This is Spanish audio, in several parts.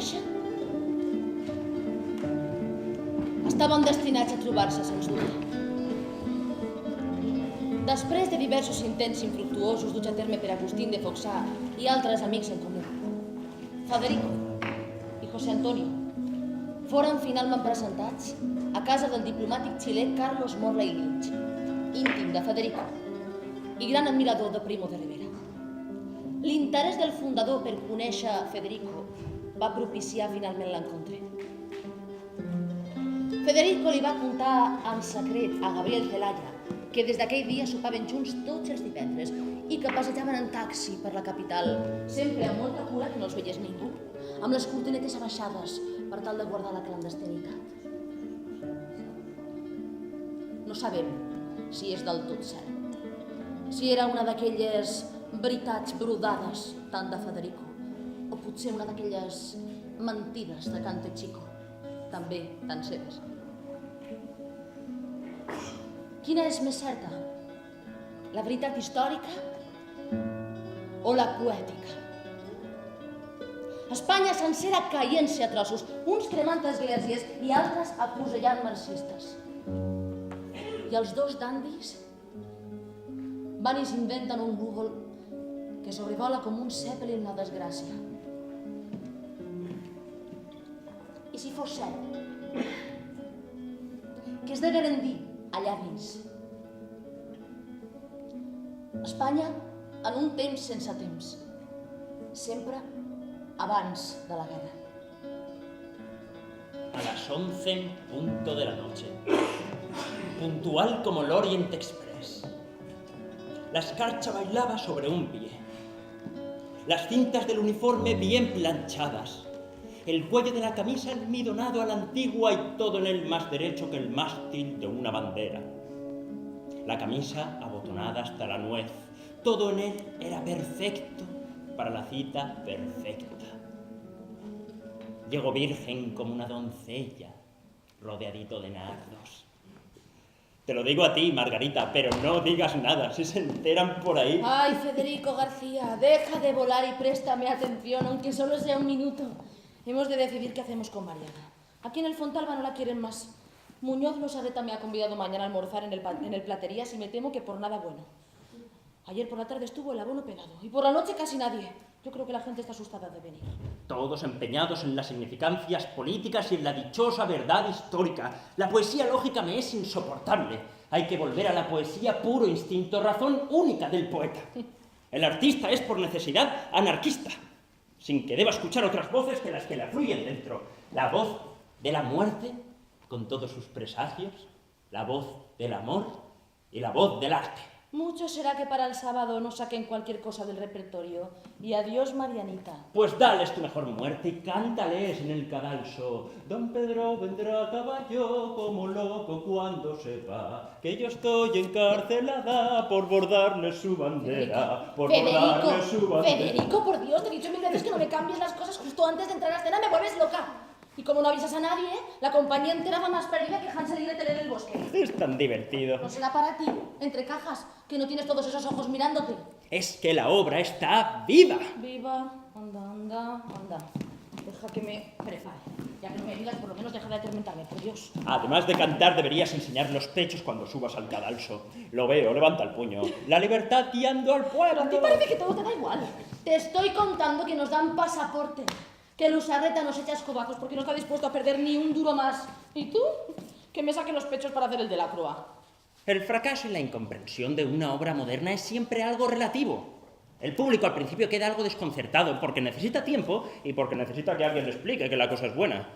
conèixer. Estaven destinats a trobar-se, sens dubte. Després de diversos intents infructuosos duts a terme per Agustín de Foxá i altres amics en comú, Federico i José Antonio foren finalment presentats a casa del diplomàtic xilè Carlos Morley Lynch, íntim de Federico i gran admirador de Primo de Rivera. L'interès del fundador per conèixer Federico va propiciar finalment l'encontre. Federico li va contar en secret a Gabriel Zelaya que des d'aquell dia sopaven junts tots els divendres i que passejaven en taxi per la capital, sempre amb molta cura que no els veiés ningú, amb les cortinetes abaixades per tal de guardar la clandestinitat. No sabem si és del tot cert, si era una d'aquelles veritats brodades tant de Federico, o potser una d'aquelles mentides de Cante Chico, també tan seves. Quina és més certa? La veritat històrica o la poètica? Espanya sencera caient-se a trossos, uns cremant esglésies i altres afusellant marxistes. I els dos dandis van i s'inventen un Google que sobrevola com un Zeppelin la desgràcia. I si fos cert que es degueren dir allà dins Espanya en un temps sense temps, sempre abans de la guerra. A las 11:00 de la noche, puntual como el Orient Express, la escarcha bailaba sobre un pie, las cintas del uniforme bien planchadas, el cuello de la camisa almidonado a la antigua y todo en él más derecho que el mástil de una bandera. La camisa abotonada hasta la nuez, todo en él era perfecto para la cita perfecta. Llegó virgen como una doncella, rodeadito de nardos. Te lo digo a ti, Margarita, pero no digas nada, si se enteran por ahí. Ay, Federico García, deja de volar y préstame atención, aunque solo sea un minuto. Hemos de decidir qué hacemos con Mariana. Aquí en el Fontalba no la quieren más. Muñoz Losarreta me ha convidado mañana a almorzar en el Platerías y me temo que por nada bueno. Ayer por la tarde estuvo el abono pegado y por la noche casi nadie. Yo creo que la gente está asustada de venir. Todos empeñados en las significancias políticas y en la dichosa verdad histórica. La poesía lógica me es insoportable. Hay que volver a la poesía puro instinto, razón única del poeta. El artista es por necesidad anarquista, sin que deba escuchar otras voces que las que le fluyen dentro. La voz de la muerte, con todos sus presagios, la voz del amor y la voz del arte. Mucho será que para el sábado no saquen cualquier cosa del repertorio. Y adiós, Marianita. Pues dales tu mejor muerte y cántales en el cadalso. Don Pedro vendrá a caballo como loco cuando sepa que yo estoy encarcelada por bordarle su bandera. Federico, por Dios, te he dicho 1000 veces que no me cambies las cosas justo antes de entrar a escena, me vuelves loca. Y como no avisas a nadie, la compañía entera va más perdida que Hansel y Gretel en el bosque. Es tan divertido. No será para ti, entre cajas, que no tienes todos esos ojos mirándote. Es que la obra está viva. Viva, anda. Deja que me prepare. Ya que no me digas, por lo menos deja de atormentarme, por Dios. Además de cantar, deberías enseñar los pechos cuando subas al cadalso. Lo veo, levanta el puño. La libertad guiando al pueblo. ¿A ti parece que todo te da igual? Te estoy contando que nos dan pasaporte. Que Losarreta nos echa escobazos porque no está dispuesto a perder ni un duro más. ¿Y tú? Que me saque los pechos para hacer el de la Croa. El fracaso y la incomprensión de una obra moderna es siempre algo relativo. El público al principio queda algo desconcertado porque necesita tiempo y porque necesita que alguien le explique que la cosa es buena.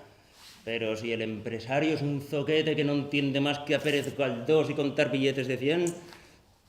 Pero si el empresario es un zoquete que no entiende más que a Pérez Galdós y contar billetes de 100,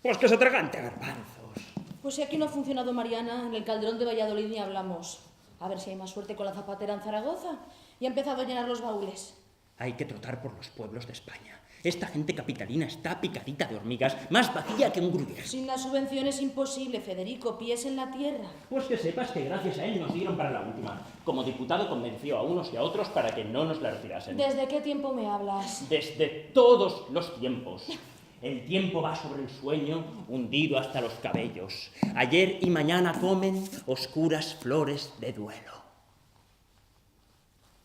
pues que se tragante garbanzos. Pues si aquí no ha funcionado Mariana, en el Calderón de Valladolid ni hablamos. A ver si hay más suerte con la Zapatera en Zaragoza. Y ha empezado a llenar los baúles. Hay que trotar por los pueblos de España. Esta gente capitalina está picadita de hormigas, más vacía que un gruyere. Sin la subvención es imposible, Federico, pies en la tierra. Pues que sepas que gracias a él nos dieron para la última. Como diputado convenció a unos y a otros para que no nos la retirasen. ¿Desde qué tiempo me hablas? Desde todos los tiempos. El tiempo va sobre el sueño, hundido hasta los cabellos. Ayer y mañana comen oscuras flores de duelo.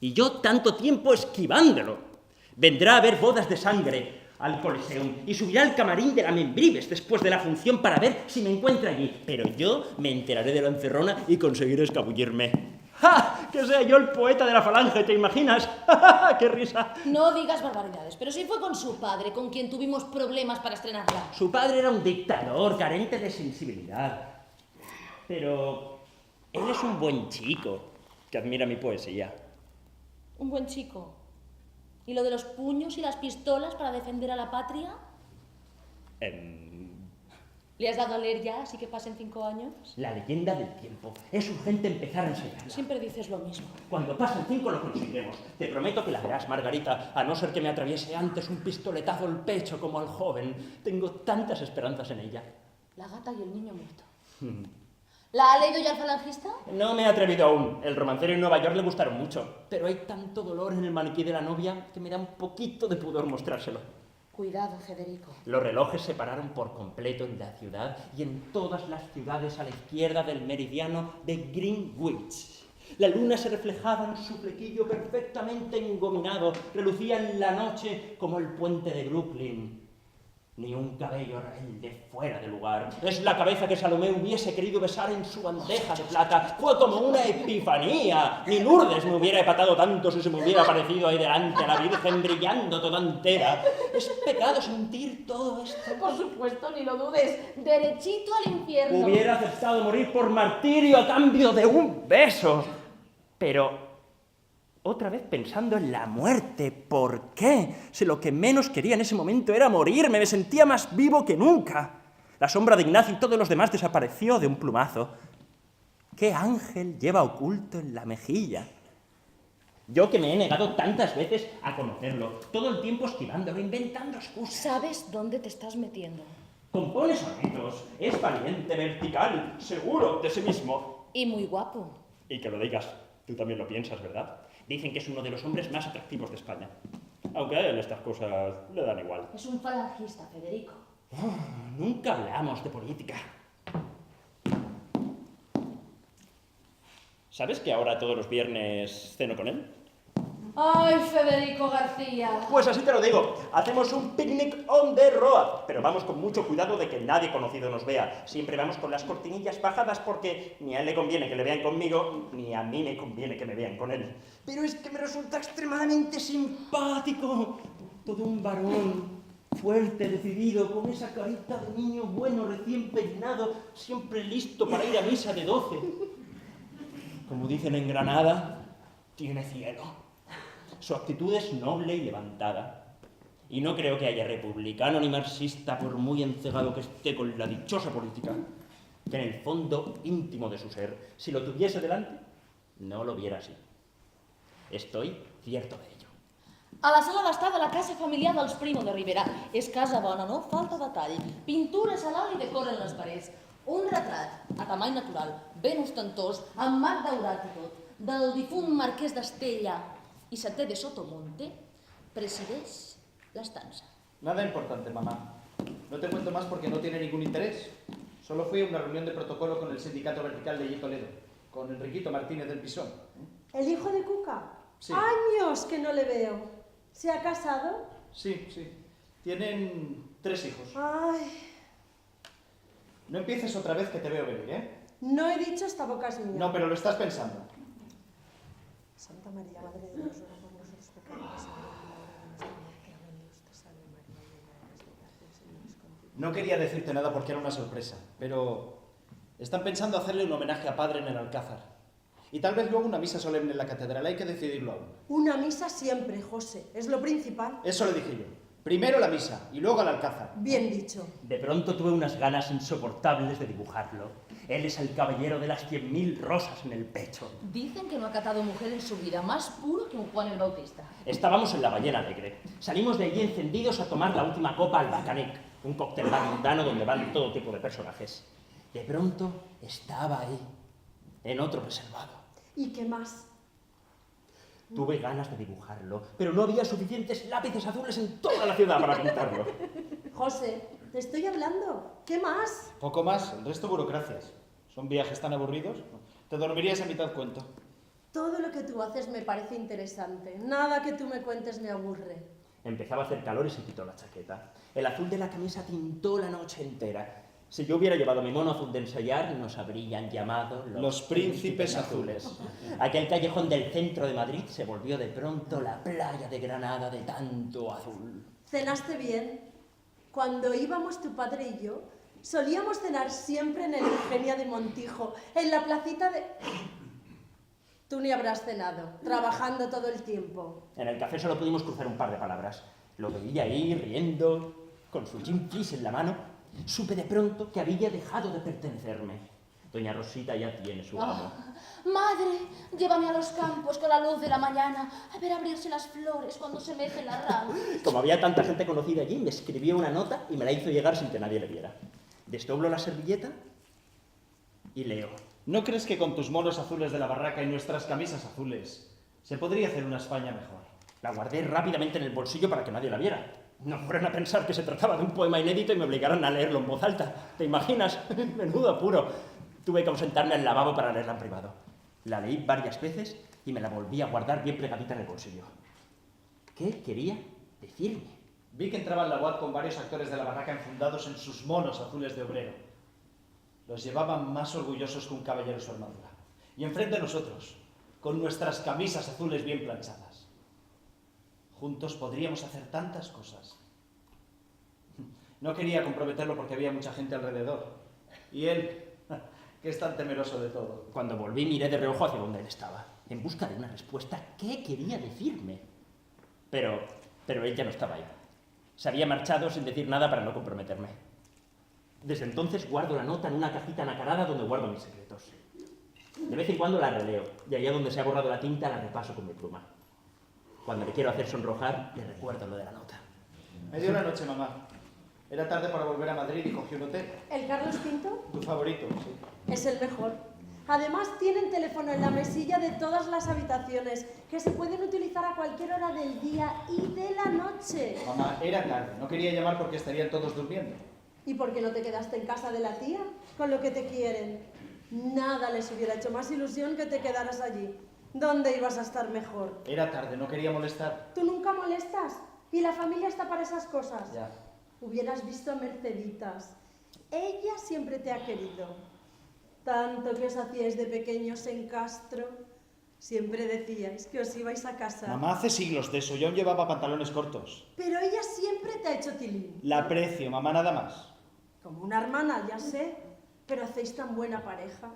Y yo tanto tiempo esquivándolo. Vendrá a ver bodas de sangre al Coliseum y subirá al camarín de la Membrives después de la función para ver si me encuentra allí. Pero yo me enteraré de la encerrona y conseguiré escabullirme. ¡Ja! Que sea yo el poeta de la falange, ¿te imaginas? ¡Ja! ¡Qué risa! No digas barbaridades, pero si fue con su padre con quien tuvimos problemas para estrenarla. Su padre era un dictador, carente de sensibilidad. Pero él es un buen chico que admira mi poesía. Un buen chico. ¿Y lo de los puños y las pistolas para defender a la patria? ¿Le has dado a leer ya, así que pasen 5 años? La leyenda del tiempo. Es urgente empezar a ensayarla. Siempre dices lo mismo. Cuando pasen 5 lo conseguiremos. Te prometo que la verás, Margarita, a no ser que me atraviese antes un pistoletazo al pecho como al joven. Tengo tantas esperanzas en ella. La gata y el niño muerto. ¿La ha leído ya el falangista? No me he atrevido aún. El romancero en Nueva York le gustaron mucho. Pero hay tanto dolor en el maniquí de la novia que me da un poquito de pudor mostrárselo. Cuidado, Federico. Los relojes se pararon por completo en la ciudad y en todas las ciudades a la izquierda del meridiano de Greenwich. La luna se reflejaba en su flequillo perfectamente engominado, relucía en la noche como el puente de Brooklyn. Ni un cabello rebelde fuera de lugar. Es la cabeza que Salomé hubiese querido besar en su bandeja de plata. Fue como una epifanía. Ni Lourdes me hubiera hepatado tanto si se me hubiera aparecido ahí delante a la Virgen brillando toda entera. Es pecado sentir todo esto. Por supuesto, ni lo dudes. Derechito al infierno. Hubiera aceptado morir por martirio a cambio de un beso. Pero otra vez pensando en la muerte. ¿Por qué? Si lo que menos quería en ese momento era morirme, me sentía más vivo que nunca. La sombra de Ignacio y todos los demás desapareció de un plumazo. ¿Qué ángel lleva oculto en la mejilla? Yo que me he negado tantas veces a conocerlo, todo el tiempo esquivándolo, inventando excusas. ¿Sabes dónde te estás metiendo? Compone sonetos, es valiente, vertical, seguro de sí mismo. Y muy guapo. Y que lo digas, tú también lo piensas, ¿verdad? Dicen que es uno de los hombres más atractivos de España. Aunque a él estas cosas le dan igual. Es un falangista, Federico. Nunca hablamos de política. ¿Sabes que ahora todos los viernes ceno con él? ¡Ay, Federico García! Pues así te lo digo, hacemos un picnic on the road, pero vamos con mucho cuidado de que nadie conocido nos vea. Siempre vamos con las cortinillas bajadas porque ni a él le conviene que le vean conmigo, ni a mí me conviene que me vean con él. Pero es que me resulta extremadamente simpático. Todo un varón, fuerte, decidido, con esa carita de niño bueno, recién peinado, siempre listo para ir a misa de 12. Como dicen en Granada, tiene cielo. Su actitud es noble y levantada. Y no creo que haya republicano ni marxista, por muy encegado que esté con la dichosa política, que en el fondo íntimo de su ser, si lo tuviese delante, no lo viera así. Estoy cierto de ello. A la sala d'estar de la casa familiar dels Primo de Rivera. És casa bona, no falta detall. Pintures a l'alt i decoren les parets. Un retrat, a tamany natural, ben ostentós, amb marc daurat i tot, del difunt marquès d'Estella y Saté de Sotomonte, presideix l'estança. Nada importante, mamá. No te cuento más porque no tiene ningún interés. Solo fui a una reunión de protocolo con el sindicato vertical de Toledo, con Enriquito Martínez del Pisón. ¿El hijo de Cuca? Sí. Años que no le veo. ¿Se ha casado? Sí, sí. Tienen 3 hijos. Ay, No empieces otra vez que te veo venir, ¿eh? no he dicho esta boca es mía. No, pero lo estás pensando. Santa María, Madre de Dios, ora por nosotros pecadores, ahora y en la hora de nuestra muerte. Amén. Dios te salve María, llena eres de gracia, el Señor es contigo. No quería decirte nada porque era una sorpresa, pero están pensando hacerle un homenaje a Padre en el Alcázar. Y tal vez luego una misa solemne en la catedral, hay que decidirlo aún. Una misa siempre, José, es lo principal. Eso le dije yo. Primero la misa y luego al Alcázar. Bien dicho. De pronto tuve unas ganas insoportables de dibujarlo. Él es el caballero de las 100.000 rosas en el pecho. Dicen que no ha catado mujer en su vida, más puro que un Juan el Bautista. Estábamos en la Ballena Alegre. Salimos de allí encendidos a tomar la última copa al Bacanec, un cóctel mundano donde van todo tipo de personajes. De pronto estaba ahí, en otro reservado. ¿Y qué más? Tuve ganas de dibujarlo, pero no había suficientes lápices azules en toda la ciudad para pintarlo. José, te estoy hablando. ¿Qué más? Poco más, el resto burocracias. Son viajes tan aburridos. Te dormirías a mitad cuento. Todo lo que tú haces me parece interesante. Nada que tú me cuentes me aburre. Empezaba a hacer calor y se quitó la chaqueta. El azul de la camisa tintó la noche entera. Si yo hubiera llevado mi mono azul de ensayar, nos habrían llamado Los príncipes azules. Aquel callejón del centro de Madrid se volvió de pronto la playa de Granada de tanto azul. ¿Cenaste bien? Cuando íbamos tu padre y yo, solíamos cenar siempre en el Eugenia de Montijo, en la placita de... Tú ni habrás cenado, trabajando todo el tiempo. En el café solo pudimos cruzar un par de palabras. Lo veía ahí, riendo, con su gin fizz en la mano. Supe de pronto que había dejado de pertenecerme. Doña Rosita ya tiene su amo. Madre, llévame a los campos con la luz de la mañana a ver abrirse las flores cuando se mecen las ramas. Como había tanta gente conocida allí, me escribió una nota y me la hizo llegar sin que nadie le viera. Desdoblo la servilleta y leo. ¿No crees que con tus monos azules de la barraca y nuestras camisas azules se podría hacer una España mejor? La guardé rápidamente en el bolsillo para que nadie la viera. No fueran a pensar que se trataba de un poema inédito y me obligaran a leerlo en voz alta. ¿Te imaginas? Menudo apuro. Tuve que ausentarme al lavabo para leerla en privado. La leí varias veces y me la volví a guardar bien plegadita en el bolsillo. ¿Qué quería decirme? Vi que entraba en la UAD con varios actores de la barraca enfundados en sus monos azules de obrero. Los llevaban más orgullosos que un caballero su armadura. Y enfrente de nosotros, con nuestras camisas azules bien planchadas. Juntos podríamos hacer tantas cosas. No quería comprometerlo porque había mucha gente alrededor. Y él, que es tan temeroso de todo. Cuando volví miré de reojo hacia donde él estaba, en busca de una respuesta. ¿Qué quería decirme? Pero él ya no estaba ahí. Se había marchado sin decir nada para no comprometerme. Desde entonces guardo la nota en una cajita nacarada donde guardo mis secretos. De vez en cuando la releo, y allá donde se ha borrado la tinta la repaso con mi pluma. Cuando le quiero hacer sonrojar, le recuerdo lo de la nota. Me dio la noche, mamá. Era tarde para volver a Madrid y cogí un hotel. ¿El Carlos V? Tu favorito, sí. Es el mejor. Además tienen teléfono en la mesilla de todas las habitaciones, que se pueden utilizar a cualquier hora del día y de la noche. Mamá, era tarde. No quería llamar porque estarían todos durmiendo. ¿Y por qué no te quedaste en casa de la tía? Con lo que te quieren. Nada les hubiera hecho más ilusión que te quedaras allí. ¿Dónde ibas a estar mejor? Era tarde, no quería molestar. Tú nunca molestas. Y la familia está para esas cosas. Ya. Hubieras visto a Merceditas. Ella siempre te ha querido. Tanto que os hacíais de pequeños en Castro. Siempre decíais que os ibais a casar. Mamá, hace siglos de eso. Yo aún llevaba pantalones cortos. Pero ella siempre te ha hecho tilín. La aprecio, mamá, nada más. Como una hermana, ya sé. Pero hacéis tan buena pareja.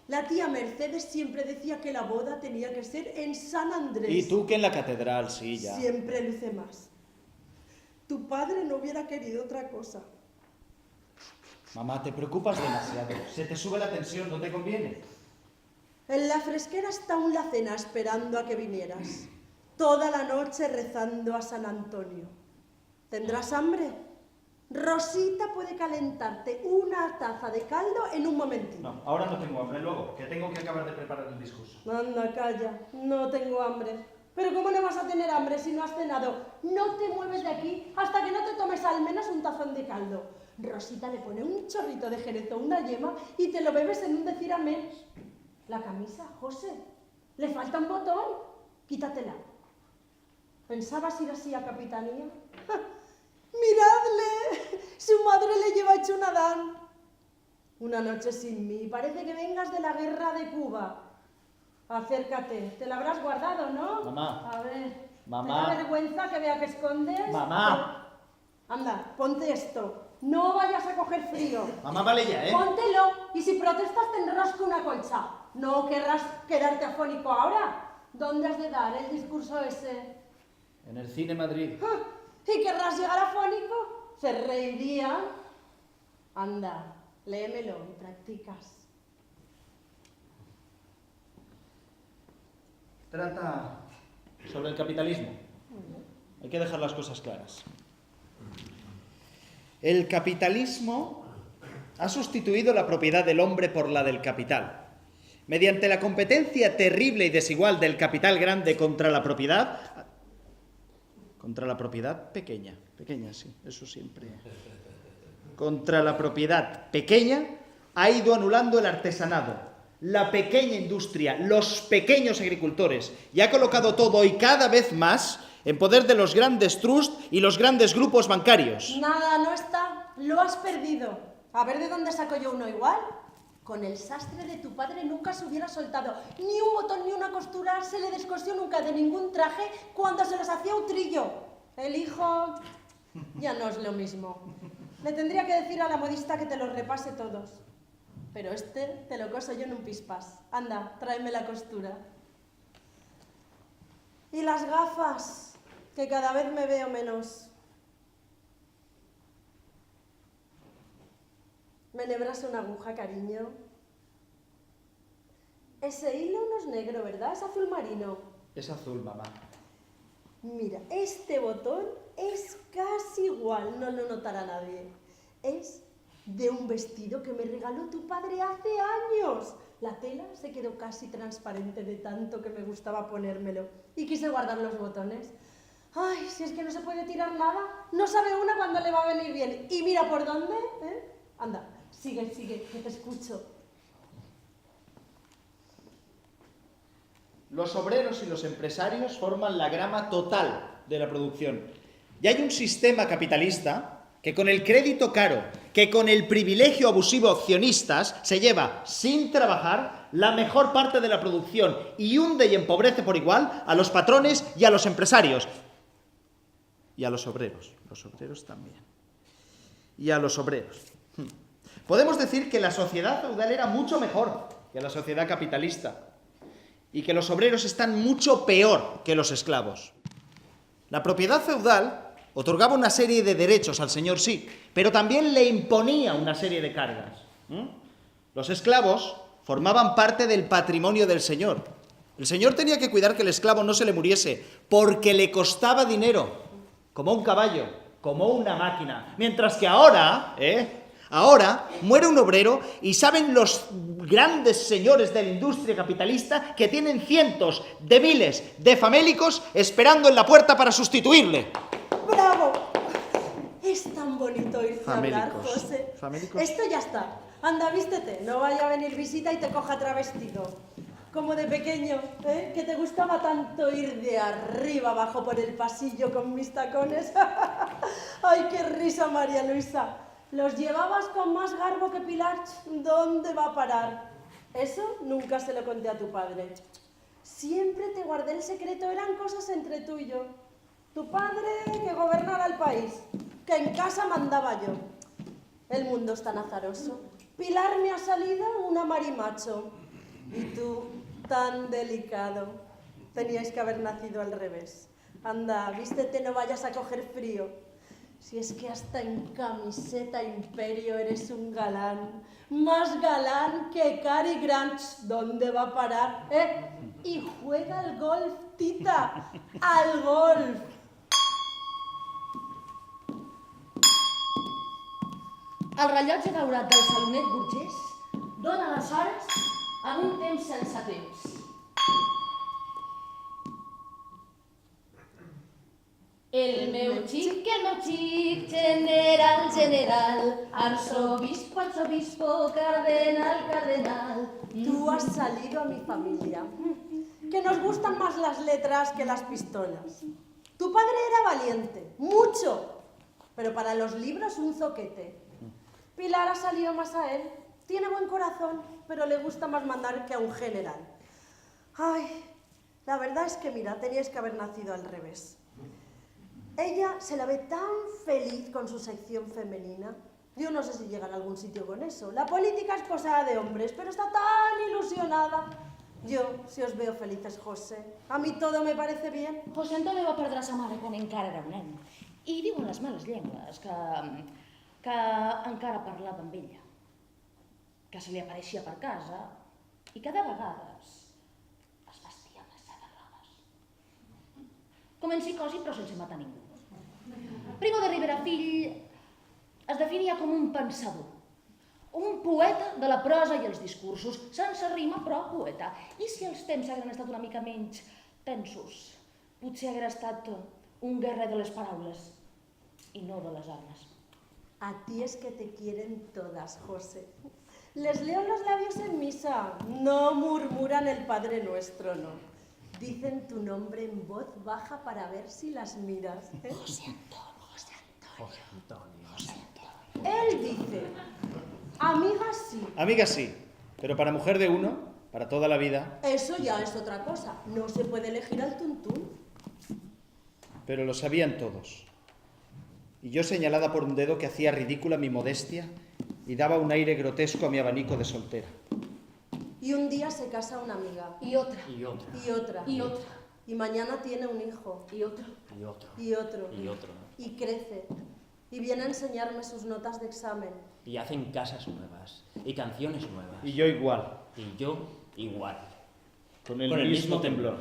La tía Mercedes siempre decía que la boda tenía que ser en San Andrés. Y tú que en la catedral, sí, ya. Siempre luce más. Tu padre no hubiera querido otra cosa. Mamá, te preocupas demasiado. Se te sube la tensión, no te conviene. En la fresquera está aún la cena esperando a que vinieras. Toda la noche rezando a San Antonio. ¿Tendrás hambre? Rosita puede calentarte una taza de caldo en un momentito. No, ahora no tengo hambre, luego, que tengo que acabar de preparar el discurso. Anda, calla, no tengo hambre. Pero ¿cómo no vas a tener hambre si no has cenado? No te mueves de aquí hasta que no te tomes al menos un tazón de caldo. Rosita le pone un chorrito de jerez o una yema y te lo bebes en un decir amén. La camisa, José, le falta un botón. Quítatela. ¿Pensabas ir así a Capitanía? ¡Miradle! Su madre le lleva hecho un Adán. Una noche sin mí. Parece que vengas de la guerra de Cuba. Acércate. Te la habrás guardado, ¿no? Mamá. A ver. Mamá. ¿Te da vergüenza que vea que escondes? Mamá. Anda, ponte esto. No vayas a coger frío. Mamá, vale ya, ¿eh? Póntelo. Y si protestas te enrosco una colcha. No querrás quedarte afónico ahora. ¿Dónde has de dar el discurso ese? En el Cine Madrid. ¿Y querrás llegar afónico? Se reiría. Anda, léemelo y practicas. Trata sobre el capitalismo. Hay que dejar las cosas claras. El capitalismo ha sustituido la propiedad del hombre por la del capital. Mediante la competencia terrible y desigual del capital grande contra la propiedad pequeña. Pequeña, sí, eso siempre. Contra la propiedad pequeña ha ido anulando el artesanado, la pequeña industria, los pequeños agricultores, y ha colocado todo y cada vez más en poder de los grandes trusts y los grandes grupos bancarios. Nada, no está. Lo has perdido. A ver de dónde saco yo uno igual. Con el sastre de tu padre nunca se hubiera soltado. Ni un botón ni una costura se le descosió nunca de ningún traje cuando se los hacía Utrillo. El hijo ya no es lo mismo. Le tendría que decir a la modista que te los repase todos. Pero este te lo coso yo en un pispás. Anda, tráeme la costura. Y las gafas, que cada vez me veo menos. ¿Me enhebras una aguja, cariño? Ese hilo no es negro, ¿verdad? Es azul marino. Es azul, mamá. Mira, este botón es casi igual, no lo notará nadie. Es de un vestido que me regaló tu padre hace años. La tela se quedó casi transparente de tanto que me gustaba ponérmelo. Y quise guardar los botones. Ay, si es que no se puede tirar nada. No sabe una cuándo le va a venir bien. Y mira por dónde, ¿eh? Anda, sigue, que te escucho. Los obreros y los empresarios forman la grama total de la producción. Y hay un sistema capitalista que con el crédito caro, que con el privilegio abusivo accionistas, se lleva, sin trabajar, la mejor parte de la producción y hunde y empobrece por igual a los patrones y a los empresarios. Y a los obreros también. Y a los obreros. Podemos decir que la sociedad feudal era mucho mejor que la sociedad capitalista y que los obreros están mucho peor que los esclavos. La propiedad feudal otorgaba una serie de derechos al señor, sí, pero también le imponía una serie de cargas. Los esclavos formaban parte del patrimonio del señor. El señor tenía que cuidar que el esclavo no se le muriese, porque le costaba dinero, como un caballo, como una máquina. Mientras que ahora muere un obrero y saben los grandes señores de la industria capitalista que tienen cientos de miles de famélicos esperando en la puerta para sustituirle. ¡Bravo! Es tan bonito oírte hablar, Famélicos. José. ¿Famélicos? Esto ya está. Anda, vístete. No vaya a venir visita y te coja travestido. Como de pequeño, ¿eh? Que te gustaba tanto ir de arriba abajo por el pasillo con mis tacones. ¡Ay, qué risa, María Luisa! Los llevabas con más garbo que Pilar. ¿Dónde va a parar? Eso nunca se lo conté a tu padre. Siempre te guardé el secreto, eran cosas entre tú y yo. Tu padre que gobernara el país, que en casa mandaba yo. El mundo es tan azaroso. Pilar me ha salido una marimacho. Y tú, tan delicado. Teníais que haber nacido al revés. Anda, vístete, no vayas a coger frío. Si es que hasta en camiseta imperio eres un galán. Más galán que Cary Grant. ¿Dónde va a parar? Y juega al golf, tita. Al golf. El rellotge daurat del salonet burgès dona les hores en un temps sense temps. El meu xic, general, arzobispo, cardenal. Tú has salido a mi familia, que nos gustan más las letras que las pistolas. Tu padre era valiente, mucho, pero para los libros un zoquete. Pilar ha salido más a él, tiene buen corazón, pero le gusta más mandar que a un general. Ay, la verdad es que mira, teníais que haber nacido al revés. Ella se la ve tan feliz con su sección femenina. Yo no sé si llegan a algún sitio con eso. La política es cosa de hombres, pero está tan ilusionada. Jo, si us veo felices, José. A mi todo me parece bien. José Antonio va perdre sa mare quan encara era un nen. I diuen les males llengües que encara parlava amb ella, que se li apareixia per casa i que de vegades es vestia amb les seves robes. Com en psicosi, però sense matar ningú. Primo de Rivera Fill es definia com un pensador, un poeta de la prosa i els discursos, sense rima, però poeta. I si els temps hagueren estat una mica menys tensos, potser haguera estat un guerrer de les paraules i no de les armes. A ti es que te quieren todas, José. Les leo los labios en misa. No murmuran el Padre Nuestro, no. Dicen tu nombre en voz baja para ver si las miras. José Antonio, José Antonio. José Antonio. José Antonio. Él dice, amiga sí. Amiga sí, pero para mujer de uno, para toda la vida. Eso ya es otra cosa. No se puede elegir al tuntún. Pero lo sabían todos. Y yo, señalada por un dedo que hacía ridícula mi modestia y daba un aire grotesco a mi abanico de soltera. Y un día se casa una amiga. Y otra. Y otra. Y otra. Y otra. Y mañana tiene un hijo. Y otro. Y otro. Y otro. Y otro. Y crece. Y viene a enseñarme sus notas de examen. Y hacen casas nuevas. Y canciones nuevas. Y yo igual, Y yo igual. con el, Con el mismo mismo temblor.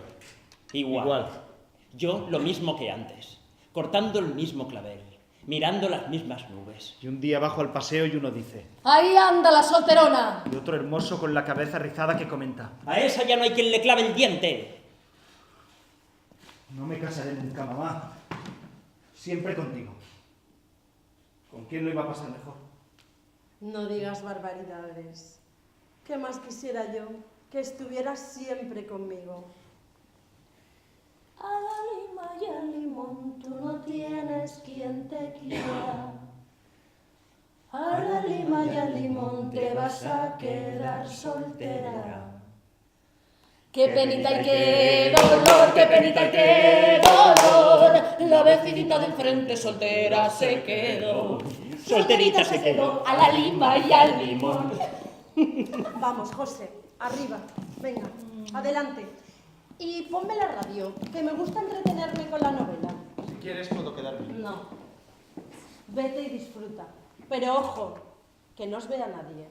Igual. Yo lo mismo que antes. Cortando el mismo clavel. Mirando las mismas nubes. Y un día bajo al paseo y uno dice, Ahí anda la solterona. y otro hermoso con la cabeza rizada que comenta, A esa ya no hay quien le clave el diente. no me casaré nunca, mamá. Siempre contigo. ¿Con quién lo iba a pasar mejor? No digas barbaridades. ¿Qué más quisiera yo? Que estuvieras siempre conmigo. A la lima y al limón tú no tienes quien te quiera. A la lima y al limón te vas a quedar soltera. Qué penita y qué dolor, qué penita y qué dolor. La vecinita de enfrente soltera se quedó. Solterita se quedó. A la lima y al limón. Vamos, José, arriba. Venga, adelante. Y ponme la radio, que me gusta entretenerme con la novela. Si quieres puedo quedarme. No. Vete y disfruta. Pero ojo, que no os vea nadie.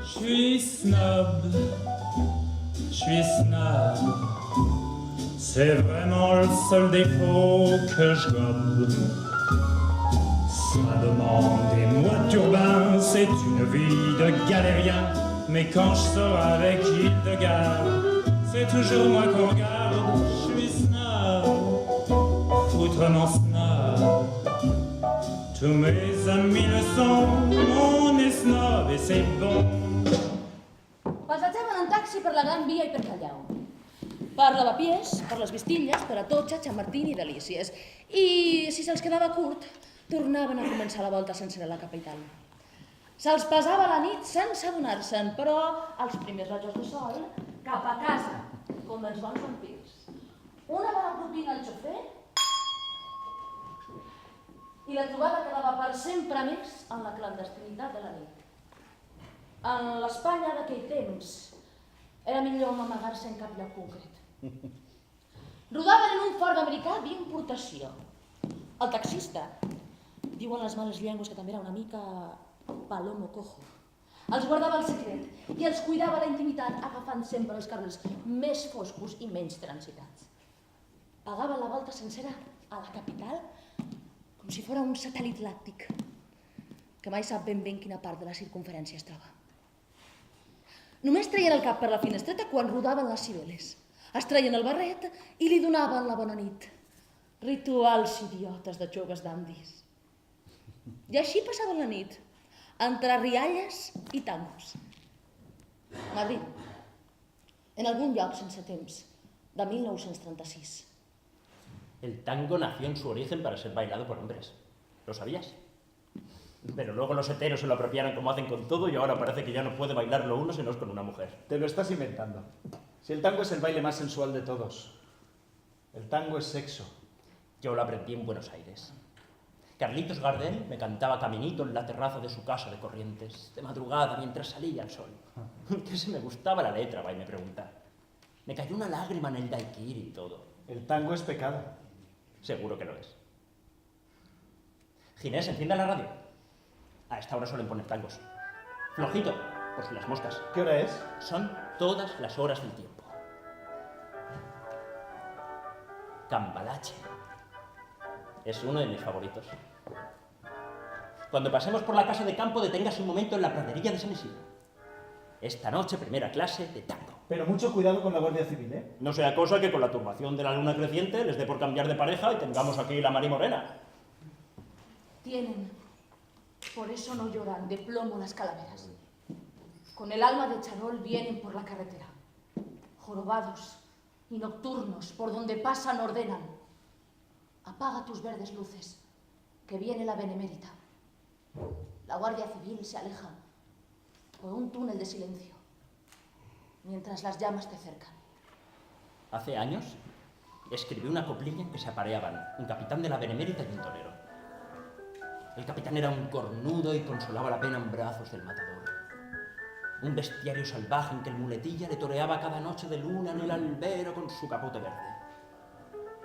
Je suis snob, c'est vraiment le seul défaut que je gobe. Ça demande des mois de turbin, c'est une vie de galérien. Mais quand je sors avec Hildegard, c'est toujours moi qu'on regarde. Je suis snob, foutrement snob. Tous mes amis le sont, on est snob et c'est bon. Passejaven en taxi per la Gran Via i per Callao. Per Lavapiés, per les Vistilles, per Atocha, Chamartín i Delícies. I si se'ls quedava curt, tornaven a començar la volta sencera a la capital. Se'ls pesava la nit sense adonar-se'n, però els primers rajos de sol, cap a casa, com els bons vampirs. Una bona propina al xofer i la trobada quedava per sempre més en la clandestinitat de la nit. En l'Espanya d'aquell temps era millor no amagar-se en cap lloc concret. Rodaven en un fort americà d'importació. El taxista, diuen les males llengües que també era una mica palomo cojo, els guardava el secret i els cuidava la intimitat agafant sempre els carrers més foscos i menys transitats. Pagaven la volta sencera a la capital com si fos un satèl·lit làctic que mai sap ben bé en quina part de la circunferència es troba. Només treien el cap per la finestreta quan rodaven les cibeles. Es treien el barret i li donaven la bona nit. Rituals idiotes de joves dandis. I així passaven la nit, entre rialles i tangos. A Madrid, en algun lloc sense temps, de 1936. El tango nació en su origen para ser bailado por hombres. ¿Lo sabías? Pero luego los heteros se lo apropiaron como hacen con todo y ahora parece que ya no puede bailarlo uno si no es con una mujer. Te lo estás inventando. Si el tango es el baile más sensual de todos. El tango es sexo. Yo lo aprendí en Buenos Aires. Carlitos Gardel me cantaba Caminito en la terraza de su casa de Corrientes, de madrugada mientras salía el sol. Que si me gustaba la letra, va y me pregunta. Me cayó una lágrima en el daiquiri y todo. El tango es pecado. Seguro que lo es. Ginés, encienda la radio. A esta hora suelen poner tangos. Flojito, por si las moscas. ¿Qué hora es? Son todas las horas del tiempo. Cambalache. Es uno de mis favoritos. Cuando pasemos por la casa de campo, deténgase un momento en la pradería de San Isidro. Esta noche, primera clase de tango. Pero mucho cuidado con la Guardia Civil, ¿eh? No sea cosa que con la turbación de la luna creciente les dé por cambiar de pareja y tengamos aquí la Mari Morena. Tienen, por eso no lloran de plomo las calaveras. Con el alma de charol vienen por la carretera, jorobados y nocturnos, por donde pasan ordenan. Apaga tus verdes luces, que viene la benemérita. La Guardia Civil se aleja por un túnel de silencio, mientras las llamas te cercan. Hace años escribí una coplilla en que se apareaban un capitán de la benemérita y un torero. El capitán era un cornudo y consolaba la pena en brazos del matador. Un bestiario salvaje en que el muletilla le toreaba cada noche de luna en el albero con su capote verde.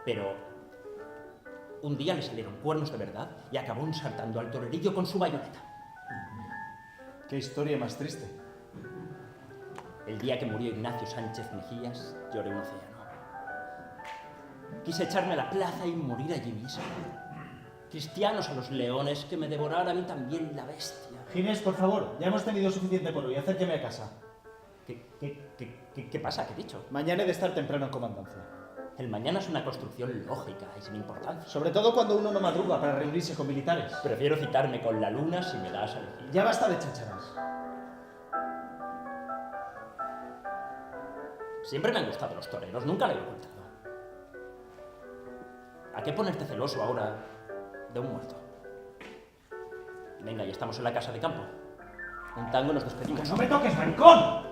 Pero un día le salieron cuernos de verdad y acabó ensartando al torerillo con su bayoneta. Qué historia más triste. El día que murió Ignacio Sánchez Mejías, lloré un océano. Quise echarme a la plaza y morir allí mismo. Cristianos a los leones, que me devorara a mí también la bestia. Ginés, por favor, ya hemos tenido suficiente por hoy. Acérqueme a casa. ¿Qué pasa? ¿Qué he dicho? Mañana he de estar temprano en comandancia. El mañana es una construcción lógica y sin importancia. Sobre todo cuando uno no madruga para reunirse con militares. Prefiero citarme con la luna si me das a elegir. Ya basta de chácharas. Siempre me han gustado los toreros, nunca lo he ocultado. ¿A qué ponerte celoso ahora de un muerto? Venga, ya estamos en la casa de campo. Un tango y nos despedimos. ¡No me toques, maricón!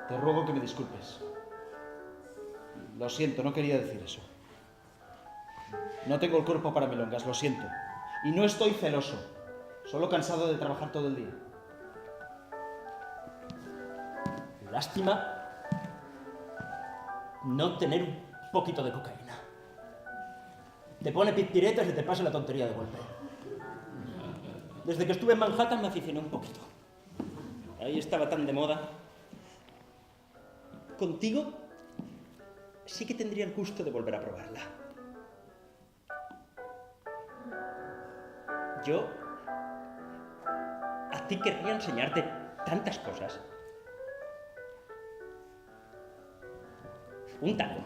Te ruego que me disculpes. Lo siento, no quería decir eso. No tengo el cuerpo para milongas, lo siento. Y no estoy celoso, solo cansado de trabajar todo el día. Lástima no tener un poquito de cocaína. Te pone pizpiretas y te pasa la tontería de golpe. Desde que estuve en Manhattan me aficioné un poquito. Ahí estaba tan de moda. Contigo sí que tendría el gusto de volver a probarla. Yo a ti querría enseñarte tantas cosas. Un tango.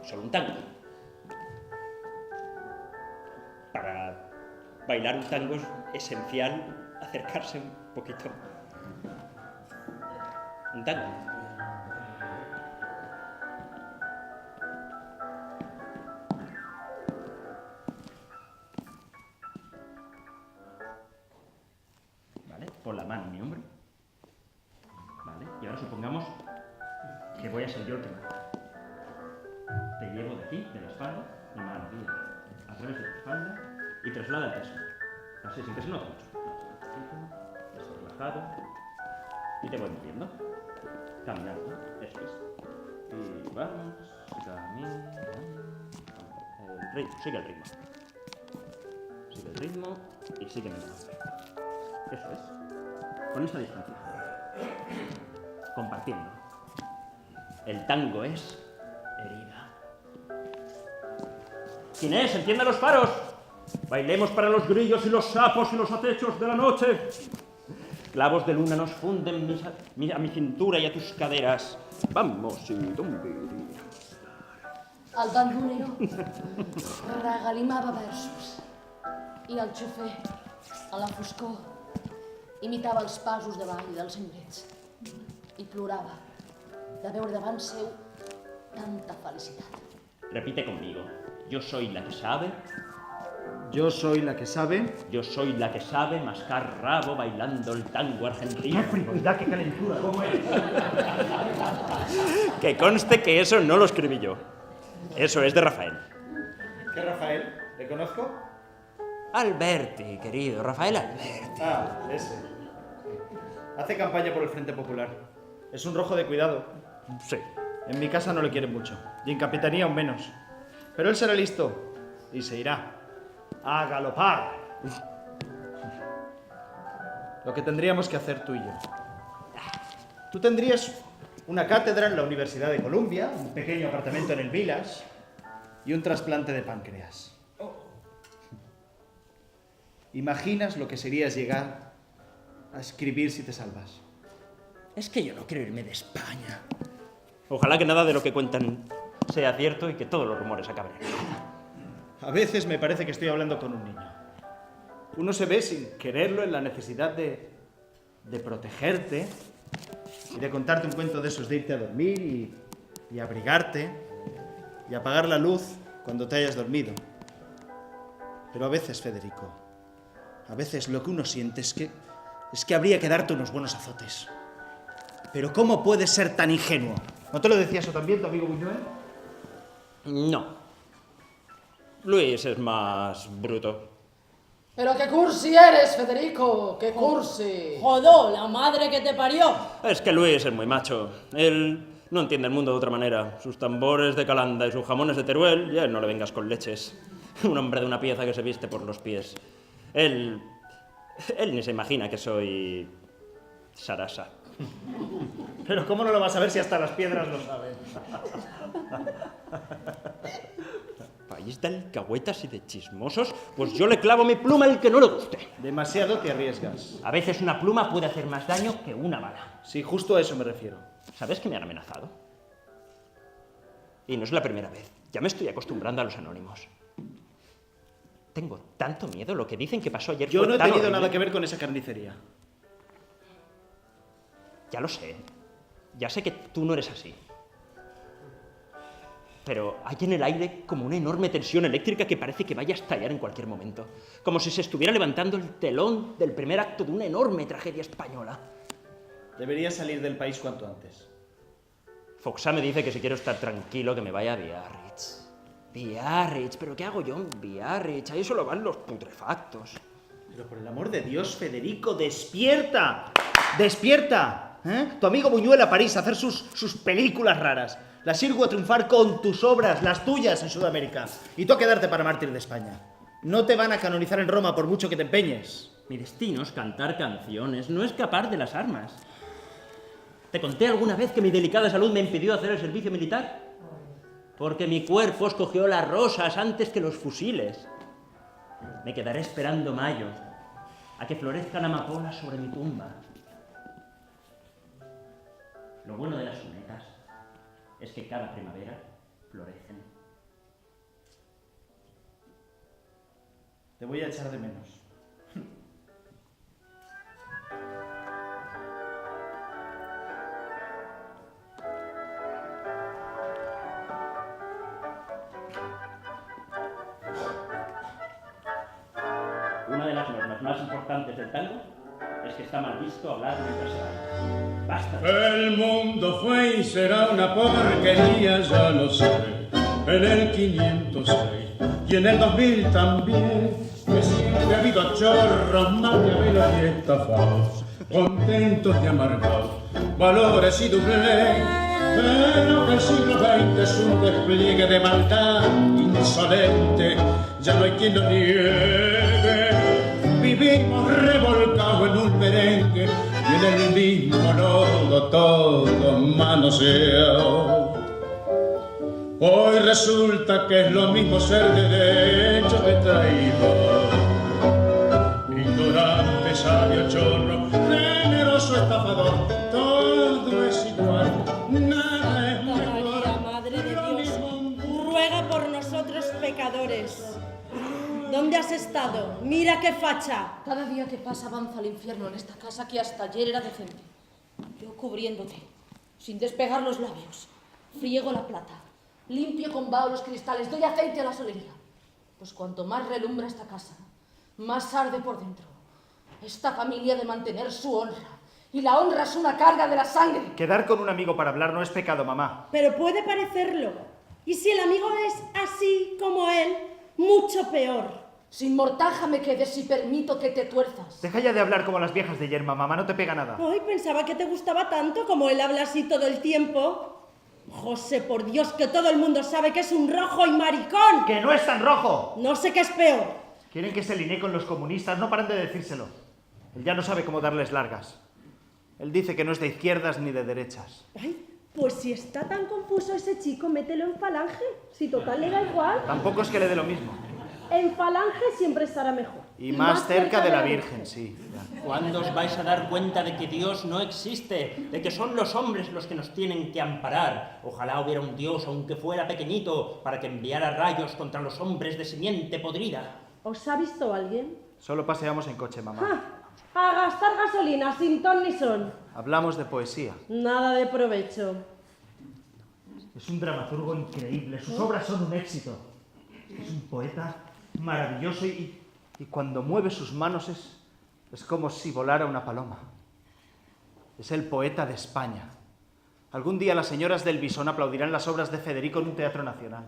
Solo un tango. Para bailar un tango es esencial acercarse un poquito. Un tango. Vale, pon la mano en mi hombro. Vale, y ahora supongamos que voy a ser yo el que manda. Te llevo de aquí, de la espalda, mi mano guía a través de tu espalda y traslada el peso. Así, sin que se note mucho. Estoy relajado y te voy moviendo. Caminando, eso es. Y vamos, caminando. El ritmo, sigue el ritmo. Sigue el ritmo y sigue mi mano. Eso es. Con esta distancia. Compartiendo. El tango es herida. Ginés, enciende los faros. Bailemos para los grillos y los sapos y los atechos de la noche. Clavos de luna nos funden a mi cintura y a tus caderas. Vamos, Dombi. El bandolero regalimava versos i el xofer, a la foscor, imitava els passos de ball dels senyorets i plorava de veure davant seu tanta felicitat. Repite conmigo. Yo soy la que sabe. Yo soy la que sabe. Yo soy la que sabe mascar rabo bailando el tango argentino. ¡Qué frivolidad, qué calentura! ¿Cómo es? Que conste que eso no lo escribí yo. Eso es de Rafael. ¿Qué Rafael? ¿Le conozco? Alberti, querido, Rafael Alberti. Ah, ese. Hace campaña por el Frente Popular. Es un rojo de cuidado. Sí. En mi casa no le quieren mucho. Y en Capitanía aún menos. Pero él será listo. Y se irá. A galopar. Lo que tendríamos que hacer tú y yo. Tú tendrías una cátedra en la Universidad de Columbia, un pequeño apartamento en el Village y un trasplante de páncreas. ¿Imaginas lo que serías llegar a escribir si te salvas? Es que yo no quiero irme de España. Ojalá que nada de lo que cuentan sea cierto y que todos los rumores acaben en nada. A veces me parece que estoy hablando con un niño. Uno se ve sin quererlo en la necesidad de protegerte y de contarte un cuento de esos de irte a dormir y abrigarte y apagar la luz cuando te hayas dormido. Pero a veces, Federico, a veces lo que uno siente es que habría que darte unos buenos azotes. Pero ¿cómo puedes ser tan ingenuo? ¿No te lo decía eso también tu amigo Buñuel? No. Luis es más bruto. Pero qué cursi eres, Federico, qué cursi. Jodó, la madre que te parió. Es que Luis es muy macho. Él no entiende el mundo de otra manera. Sus tambores de Calanda y sus jamones de Teruel, ya no le vengas con leches. Un hombre de una pieza que se viste por los pies. Él ni se imagina que soy Sarasa. Pero ¿cómo no lo vas a ver si hasta las piedras lo saben? País de alcahuetas y de chismosos, pues yo le clavo mi pluma al que no le guste. Demasiado te arriesgas. A veces una pluma puede hacer más daño que una bala. Sí, justo a eso me refiero. ¿Sabes que me han amenazado? Y no es la primera vez. Ya me estoy acostumbrando a los anónimos. Tengo tanto miedo. Lo que dicen que pasó ayer Yo fue no he tan tenido horrible. nada que ver con esa carnicería. Ya lo sé. Ya sé que tú no eres así. Pero hay en el aire como una enorme tensión eléctrica que parece que vaya a estallar en cualquier momento. Como si se estuviera levantando el telón del primer acto de una enorme tragedia española. Deberías salir del país cuanto antes. Foxá me dice que si quiero estar tranquilo que me vaya a Biarritz. Biarritz, ¿pero qué hago yo en Biarritz? Ahí solo van los putrefactos. Pero por el amor de Dios, Federico, ¡despierta! ¡Despierta! ¿Eh? Tu amigo Buñuel a París a hacer sus películas raras. La sirvo a triunfar con tus obras, las tuyas en Sudamérica. Y tú a quedarte para mártir de España. No te van a canonizar en Roma por mucho que te empeñes. Mi destino es cantar canciones, no escapar de las armas. ¿Te conté alguna vez que mi delicada salud me impidió hacer el servicio militar? Porque mi cuerpo escogió las rosas antes que los fusiles. Me quedaré esperando mayo, a que florezcan amapolas sobre mi tumba. Lo bueno de las sonetas es que cada primavera florecen. Te voy a echar de menos. Una de las normas más importantes del tango es que está mal visto hablar mientras se baila. Basta. El mundo fue y será una porquería, ya lo sé. En el 506 y en el 2000 también, que siempre ha habido chorros, maquiavelos y estafados, contentos y amargados, valores y doblez. Pero que el siglo XX es un despliegue de maldad insolente, ya no hay quien lo niegue. Vivimos revolcados en un merengue y en el mismo lodo todo manoseado. Hoy resulta que es lo mismo ser de derecho que traidor, ignorante, sabio, chorro, generoso, estafador, todo es igual, nada es mejor. María, Madre de Dios, ruega por nosotros pecadores. ¿Dónde has estado? Mira qué facha. Cada día que pasa avanza el infierno en esta casa que hasta ayer era decente. Yo cubriéndote, sin despegar los labios, friego la plata, limpio con vaho los cristales, doy aceite a la solería. Pues cuanto más relumbra esta casa, más arde por dentro. Esta familia ha de mantener su honra, y la honra es una carga de la sangre. Quedar con un amigo para hablar no es pecado, mamá. Pero puede parecerlo. Y si el amigo es así como él, mucho peor. Sin mortaja me quedes si permito que te tuerzas. Deja ya de hablar como las viejas de yerma, mamá, no te pega nada. Hoy pensaba que te gustaba tanto como él habla así todo el tiempo. José, por Dios, que todo el mundo sabe que es un rojo y maricón. ¡Que no es tan rojo! No sé qué es peor. Quieren que se alinee con los comunistas, no paran de decírselo. Él ya no sabe cómo darles largas. Él dice que no es de izquierdas ni de derechas. Ay, pues si está tan confuso ese chico, mételo en Falange. Si total le da igual. Tampoco es que le dé lo mismo. En Falange siempre estará mejor. Y más cerca de la Virgen, sí. Ya. ¿Cuándo os vais a dar cuenta de que Dios no existe? De que son los hombres los que nos tienen que amparar. Ojalá hubiera un Dios, aunque fuera pequeñito, para que enviara rayos contra los hombres de simiente podrida. ¿Os ha visto alguien? Solo paseamos en coche, mamá. A gastar gasolina, sin ton ni son. Hablamos de poesía. Nada de provecho. Es un dramaturgo increíble. Sus obras son un éxito. Es un poeta maravilloso y cuando mueve sus manos es como si volara una paloma. Es el poeta de España. Algún día las señoras del Bisón aplaudirán las obras de Federico en un teatro nacional.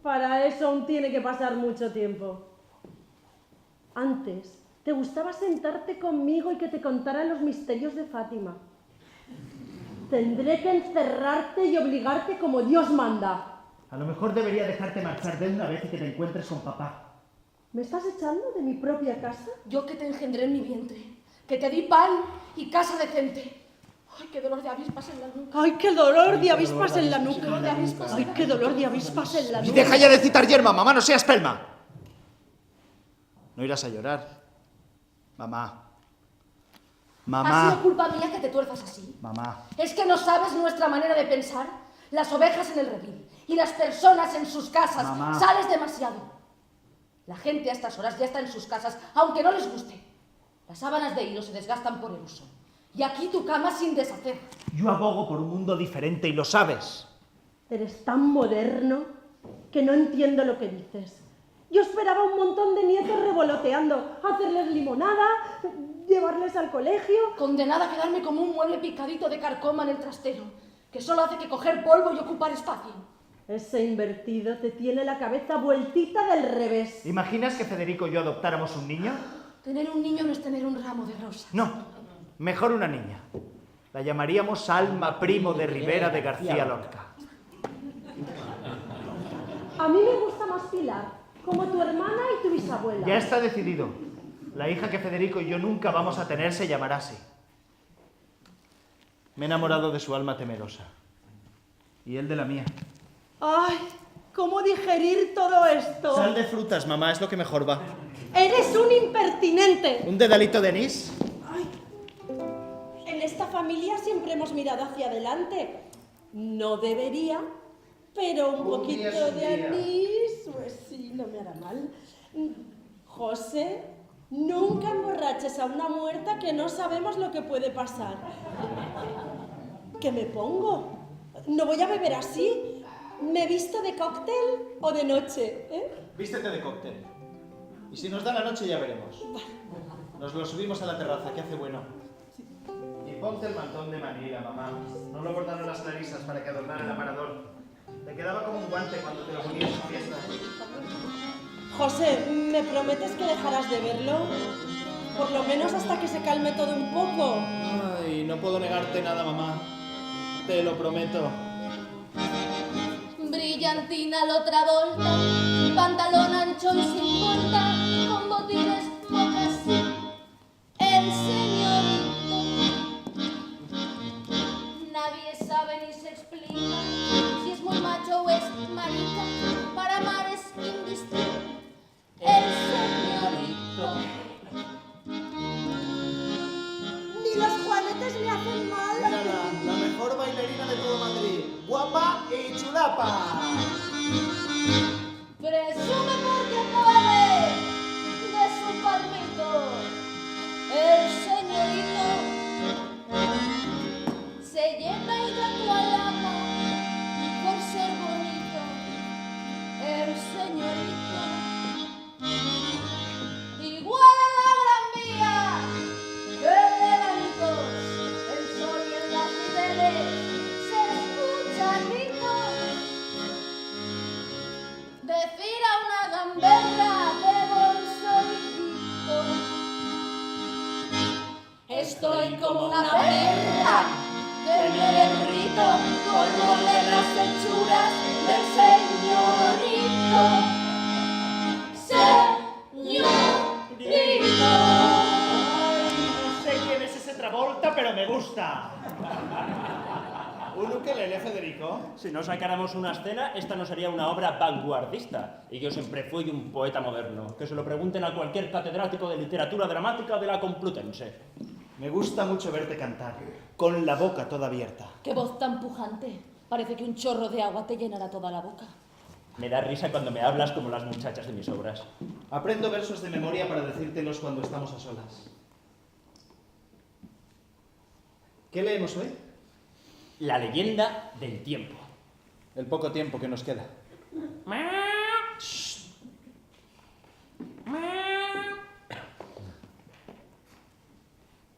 Para eso aún tiene que pasar mucho tiempo. Antes, te gustaba sentarte conmigo y que te contara los misterios de Fátima. Tendré que encerrarte y obligarte como Dios manda. A lo mejor debería dejarte marchar de una vez y que te encuentres con papá. ¿Me estás echando de mi propia casa? Yo que te engendré en mi vientre, que te di pan y casa decente. Ay, qué dolor de avispas en la nuca. ¡Ay, qué dolor de avispas en la nuca! ¡Ay, qué dolor de avispas en la nuca! Y deja ya de citar yerma, mamá, no seas pelma. No irás a llorar. Mamá. Mamá. Ha sido culpa mía que te tuerzas así. Mamá. Es que no sabes nuestra manera de pensar. Las ovejas en el redil y las personas en sus casas. Mamá. Sales demasiado. La gente a estas horas ya está en sus casas, aunque no les guste. Las sábanas de hilo se desgastan por el uso. Y aquí tu cama sin deshacer. Yo abogo por un mundo diferente y lo sabes. Eres tan moderno que no entiendo lo que dices. Yo esperaba un montón de nietos revoloteando, hacerles limonada, llevarles al colegio. Condenada a quedarme como un mueble picadito de carcoma en el trastero, que solo hace que coger polvo y ocupar espacio. Ese invertido te tiene la cabeza vueltita del revés. ¿Imaginas que Federico y yo adoptáramos un niño? Tener un niño no es tener un ramo de rosas. No, mejor una niña. La llamaríamos Alma Primo de Rivera de García Lorca. A mí me gusta más Pilar, como tu hermana y tu bisabuela. Ya está decidido. La hija que Federico y yo nunca vamos a tener se llamará así. Me he enamorado de su alma temerosa. Y él de la mía. ¡Ay! ¿Cómo digerir todo esto? Sal de frutas, mamá, es lo que mejor va. ¡Eres un impertinente! ¿Un dedalito de anís? ¡Ay! En esta familia siempre hemos mirado hacia adelante. No debería, pero un poquito de anís, pues sí, no me hará mal. José, nunca emborraches a una muerta que no sabemos lo que puede pasar. ¿Qué me pongo? No voy a beber así. ¿Me visto de cóctel o de noche? Vístete de cóctel. Y si nos da la noche ya veremos. Nos lo subimos a la terraza, que hace bueno. Y ponte el mantón de Manila, mamá. No lo bordaron las clarisas para que adornara el aparador. Te quedaba como un guante cuando te lo ponías en fiesta. José, ¿me prometes que dejarás de verlo? Por lo menos hasta que se calme todo un poco. Ay, no puedo negarte nada, mamá. Te lo prometo. Brillantina l'otra volta, pantalón ancho y sin corta, con botines mocasín, el señorito. Nadie sabe ni se explica si es muy macho o es marica, para amar es indistinto, el señorito. Ni los juanetes me hacen mal. Mírala, la mejor bailarina de todo Madrid. Guapa y chulapa. Presume porque puede de su palmito, el señorito se lleva el gato al ama por ser bonito, el señorito igual en la Gran Vía que elementos, el sol y en las cibeles se escucha gritos. Decir a una gamberra de bolsonito. Estoy como una perra que me derrito por morder las hechuras del señorito. Señorito. No sé quién es ese volta, pero me gusta. ¿Un ukelele, Federico? Si no sacáramos una escena, esta no sería una obra vanguardista. Y yo siempre fui un poeta moderno. Que se lo pregunten a cualquier catedrático de literatura dramática de la Complutense. Me gusta mucho verte cantar, con la boca toda abierta. ¡Qué voz tan pujante! Parece que un chorro de agua te llenará toda la boca. Me da risa cuando me hablas como las muchachas de mis obras. Aprendo versos de memoria para decírtelos cuando estamos a solas. ¿Qué leemos hoy? La leyenda del tiempo. El poco tiempo que nos queda.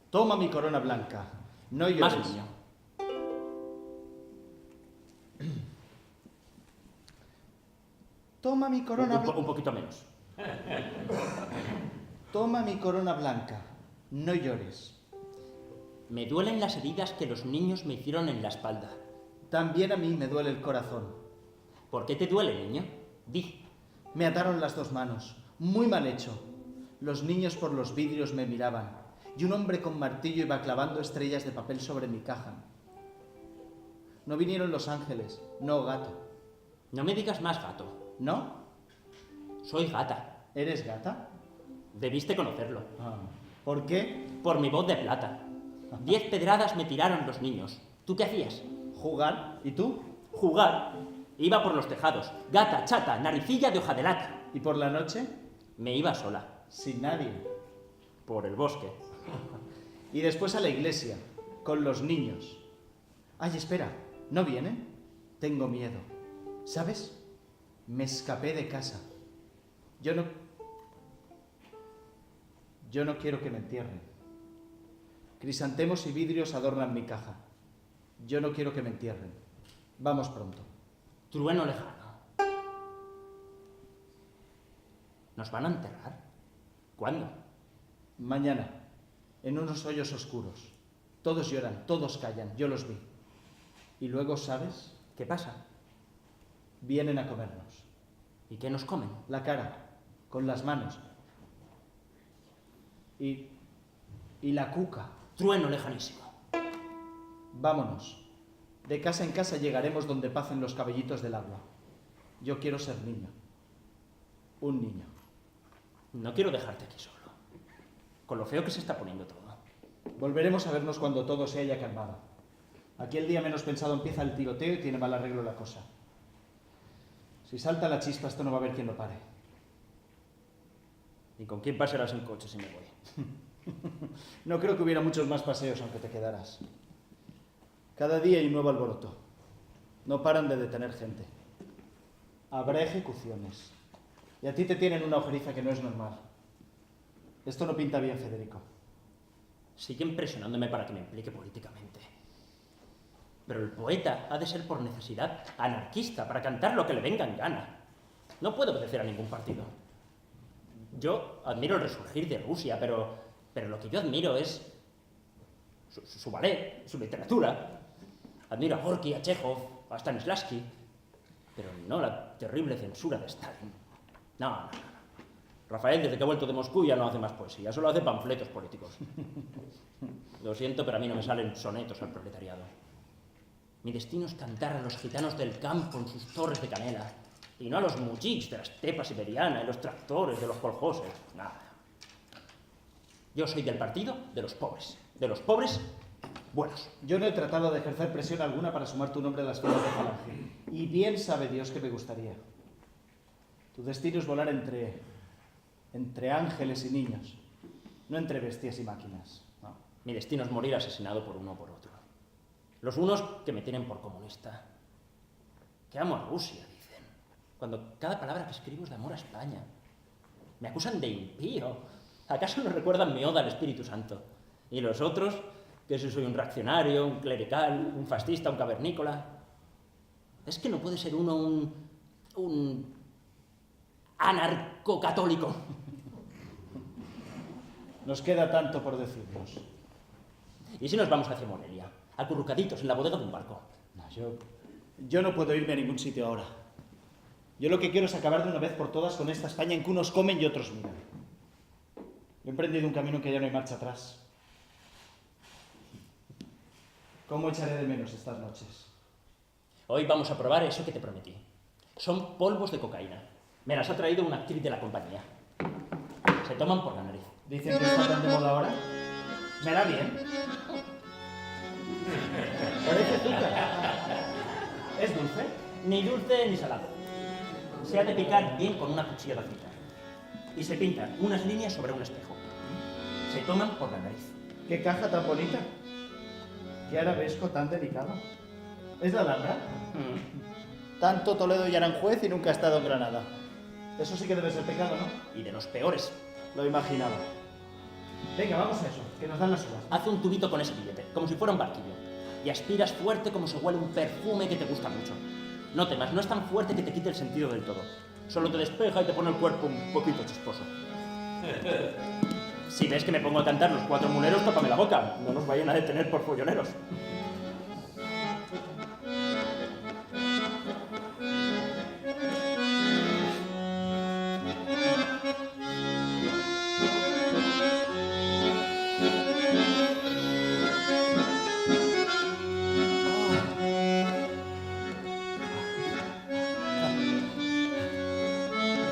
Toma mi corona blanca, no llores. Más niño. Toma mi corona blanca. Un poquito menos. Toma mi corona blanca, no llores. Me duelen las heridas que los niños me hicieron en la espalda. También a mí me duele el corazón. ¿Por qué te duele, niño? Di. Me ataron las dos manos, muy mal hecho. Los niños por los vidrios me miraban, y un hombre con martillo iba clavando estrellas de papel sobre mi caja. No vinieron los ángeles, no gato. No me digas más gato. ¿No? Soy gata. ¿Eres gata? Debiste conocerlo. ¿Por qué? Por mi voz de plata. 10 pedradas me tiraron los niños. ¿Tú qué hacías? ¿Jugar? ¿Y tú? Jugar. Iba por los tejados. Gata, chata, naricilla de hoja de lata. ¿Y por la noche? Me iba sola. Sin nadie. Por el bosque. Y después a la iglesia, con los niños. Ay, espera, ¿no vienen? Tengo miedo. ¿Sabes? Me escapé de casa. Yo no quiero que me entierren. Crisantemos y vidrios adornan mi caja. Yo no quiero que me entierren. Vamos pronto. Trueno lejano. ¿Nos van a enterrar? ¿Cuándo? Mañana, en unos hoyos oscuros. Todos lloran, todos callan, yo los vi. Y luego, ¿sabes? ¿Qué pasa? Vienen a comernos. ¿Y qué nos comen? La cara, con las manos. Y la cuca. Trueno lejanísimo. Vámonos. De casa en casa llegaremos donde pacen los cabellitos del agua. Yo quiero ser niño. Un niño. No quiero dejarte aquí solo. Con lo feo que se está poniendo todo. Volveremos a vernos cuando todo se haya calmado. Aquí el día menos pensado empieza el tiroteo y tiene mal arreglo la cosa. Si salta la chispa, esto no va a haber quien lo pare. ¿Y con quién pasarás en coche si me voy? No creo que hubiera muchos más paseos aunque te quedaras. Cada día hay un nuevo alboroto. No paran de detener gente. Habrá ejecuciones. Y a ti te tienen una ojeriza que no es normal. Esto no pinta bien, Federico. Siguen presionándome para que me implique políticamente. Pero el poeta ha de ser por necesidad anarquista, para cantar lo que le venga en gana. No puedo obedecer a ningún partido. Yo admiro el resurgir de Rusia, pero lo que yo admiro es su ballet, su literatura. Admiro a Gorky, a Chekhov, a Stanislavski, pero no la terrible censura de Stalin. No. Rafael, desde que ha vuelto de Moscú, ya no hace más poesía, solo hace panfletos políticos. Lo siento, pero a mí no me salen sonetos al proletariado. Mi destino es cantar a los gitanos del campo en sus torres de canela, y no a los mujiks de la estepa siberiana y los tractores de los kolhoses. Nada. Yo soy del partido de los pobres buenos. Yo no he tratado de ejercer presión alguna para sumar tu nombre a las filas de Falange. Y bien sabe Dios que me gustaría. Tu destino es volar entre ángeles y niños, no entre bestias y máquinas. No. Mi destino es morir asesinado por uno o por otro. Los unos que me tienen por comunista. Que amo a Rusia, dicen. Cuando cada palabra que escribo es de amor a España. Me acusan de impío. ¿Acaso no recuerdan mi oda al Espíritu Santo? Y los otros, que si soy un reaccionario, un clerical, un fascista, un cavernícola. Es que no puede ser uno un anarcocatólico. Nos queda tanto por decirnos. ¿Y si nos vamos hacia Morelia? Acurrucaditos en la bodega de un barco. No, yo no puedo irme a ningún sitio ahora. Yo lo que quiero es acabar de una vez por todas con esta España en que unos comen y otros miran. He emprendido un camino en que ya no hay marcha atrás. ¿Cómo echaré de menos estas noches? Hoy vamos a probar eso que te prometí. Son polvos de cocaína. Me las ha traído una actriz de la compañía. Se toman por la nariz. Dicen que está tan de moda ahora. Me da bien. Parece azúcar. ¿Es dulce? Ni dulce ni salado. Se ha de picar bien con una cuchilla de azúcar. Y se pintan unas líneas sobre un espejo. Se toman por la nariz. ¿Qué caja tan bonita? ¿Qué arabesco tan delicado? ¿Es la Alhambra? Tanto Toledo y Aranjuez y nunca ha estado en Granada. Eso sí que debe ser pecado, ¿no? Y de los peores. Lo imaginaba. Venga, vamos a eso, que nos dan las uvas. Haz un tubito con ese billete, como si fuera un barquillo. Y aspiras fuerte como se huele un perfume que te gusta mucho. No temas, no es tan fuerte que te quite el sentido del todo. Solo te despeja y te pone el cuerpo un poquito chisposo. Si ves que me pongo a cantar los 4 muleros, tápame la boca. No nos vayan a detener por folloneros.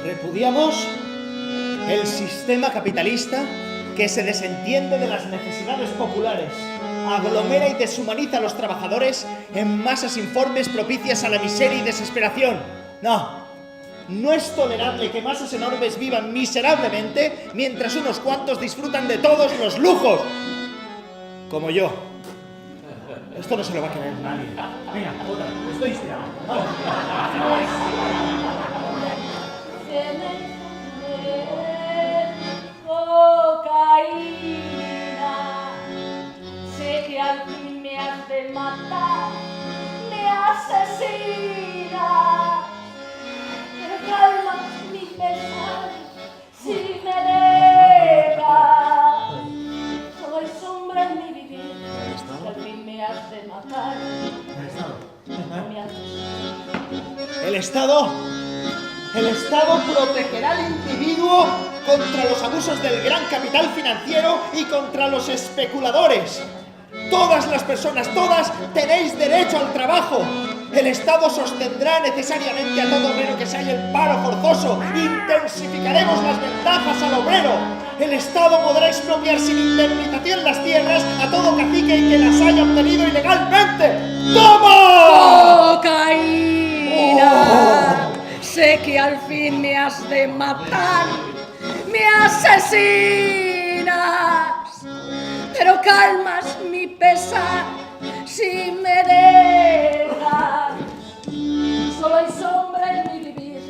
Repudiamos el sistema capitalista que se desentiende de las necesidades populares, aglomera y deshumaniza a los trabajadores en masas informes propicias a la miseria y desesperación. No es tolerable que masas enormes vivan miserablemente mientras unos cuantos disfrutan de todos los lujos. Como yo. Esto no se lo va a querer nadie. Venga, otra. Estoy inspirado. Vamos. Cocaína, sé que al fin me has de matar, me asesinas, pero calma mi pesar si me dejas, solo hay sombra en mi vivir, que al fin me has de matar, no me haces. El Estado protegerá al individuo contra los abusos del gran capital financiero y contra los especuladores. Todas las personas, todas, tenéis derecho al trabajo. El Estado sostendrá necesariamente a todo obrero que se halle el paro forzoso. Intensificaremos las ventajas al obrero. El Estado podrá expropiar sin indemnización las tierras a todo cacique que las haya obtenido ilegalmente. ¡Toma! ¡Cocaína! Sé que al fin me has de matar, me asesinas, pero calmas mi pesar si me dejas. Solo hay sombra en mi vivir,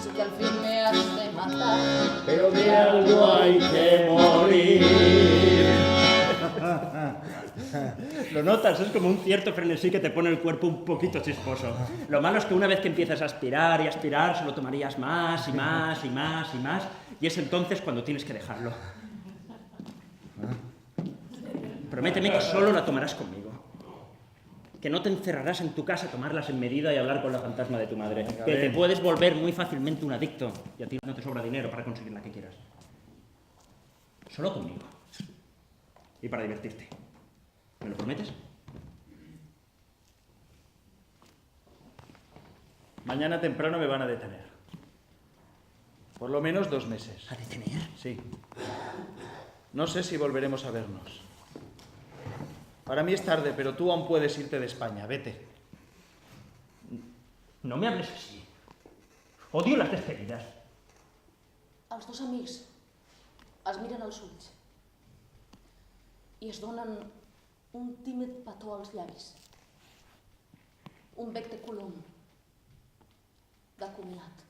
sé que al fin me has de matar, pero de algo hay que morir. Lo notas, es como un cierto frenesí que te pone el cuerpo un poquito chisposo. Lo malo es que una vez que empiezas a aspirar y aspirar, solo tomarías más y más y más y más, y es entonces cuando tienes que dejarlo. Prométeme que solo la tomarás conmigo. Que no te encerrarás en tu casa a tomarlas en medida y hablar con la fantasma de tu madre. Venga, que te ven. puedes volver muy fácilmente un adicto y a ti no te sobra dinero para conseguir la que quieras. Solo conmigo. Y para divertirte. ¿Me lo prometes? Mañana temprano me van a detener. Por lo menos 2 meses. ¿A detener? Sí. No sé si volveremos a vernos. Para mí es tarde, pero tú aún puedes irte de España. Vete. No me hables así. Odio las despedidas. Els dos amics es miren als ulls i es donen un tímid petó als llavis. Un bec de colom, de comiat.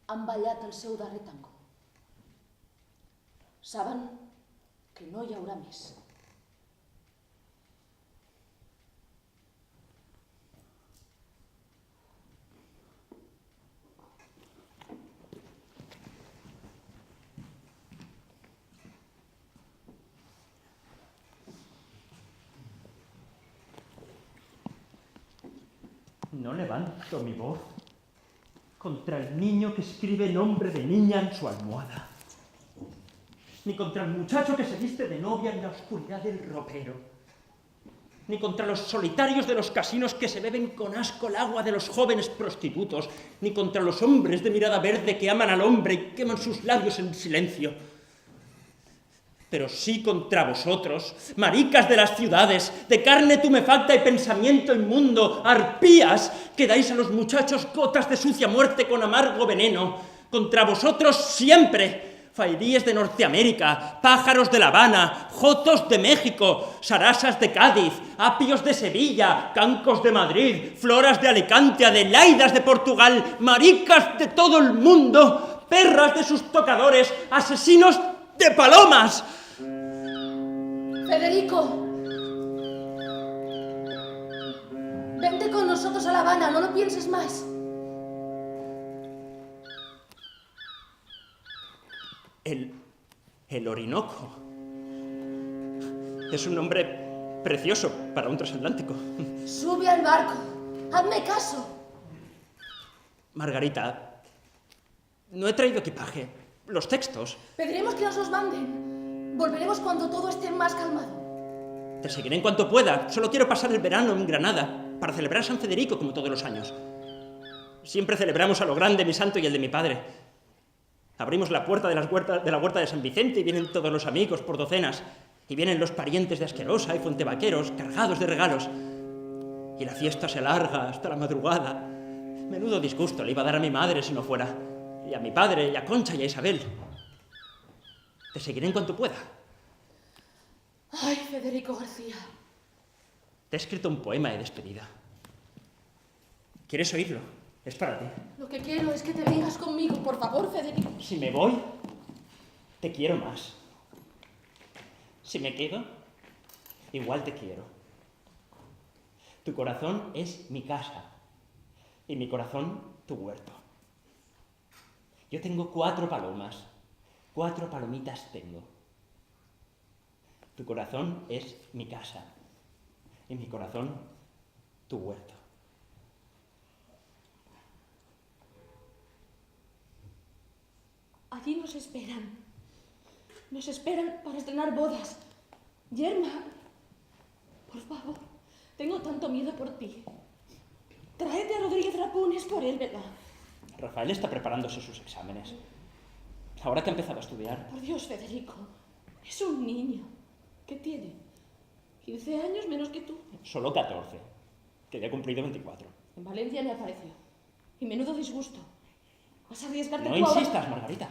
Han ballat el seu darrer tango. Saben que no hi haurà més. No levanto mi voz contra el niño que escribe nombre de niña en su almohada, ni contra el muchacho que se viste de novia en la oscuridad del ropero, ni contra los solitarios de los casinos que se beben con asco el agua de los jóvenes prostitutos, ni contra los hombres de mirada verde que aman al hombre y queman sus labios en silencio. Pero sí contra vosotros, maricas de las ciudades, de carne tumefacta y pensamiento inmundo, arpías, que dais a los muchachos gotas de sucia muerte con amargo veneno. Contra vosotros siempre, fairíes de Norteamérica, pájaros de La Habana, jotos de México, sarasas de Cádiz, apios de Sevilla, cancos de Madrid, floras de Alicante, adelaidas de Portugal, maricas de todo el mundo, perras de sus tocadores, asesinos de palomas. Federico, vente con nosotros a La Habana, no lo pienses más. El Orinoco. Es un nombre precioso para un transatlántico. Sube al barco, hazme caso. Margarita, no he traído equipaje. Los textos. Pediremos que nos los manden. Volveremos cuando todo esté más calmado. Te seguiré en cuanto pueda. Solo quiero pasar el verano en Granada para celebrar San Federico como todos los años. Siempre celebramos a lo grande mi santo y el de mi padre. Abrimos la puerta de la huerta de San Vicente y vienen todos los amigos por docenas. Y vienen los parientes de Asquerosa y Fuentevaqueros cargados de regalos. Y la fiesta se alarga hasta la madrugada. Menudo disgusto le iba a dar a mi madre si no fuera. Y a mi padre, y a Concha y a Isabel. Te seguiré en cuanto pueda. Ay, Federico García. Te he escrito un poema de despedida. ¿Quieres oírlo? Es para ti. Lo que quiero es que te vengas conmigo, por favor, Federico. Si me voy, te quiero más. Si me quedo, igual te quiero. Tu corazón es mi casa y mi corazón tu huerto. Yo tengo 4 palomas, 4 palomitas tengo. Tu corazón es mi casa y mi corazón tu huerto. Allí nos esperan para estrenar bodas. Yerma, por favor, tengo tanto miedo por ti. Tráete a Rodríguez Rapones por él, ¿verdad? Rafael está preparándose sus exámenes. Ahora que ha empezado a estudiar. Por Dios, Federico, es un niño. ¿Qué tiene? 15 años menos que tú. Solo 14, que ya ha cumplido 24. En Valencia me apareció. Y menudo disgusto. Vas a arriesgarte No tú ahora. insistas, Margarita.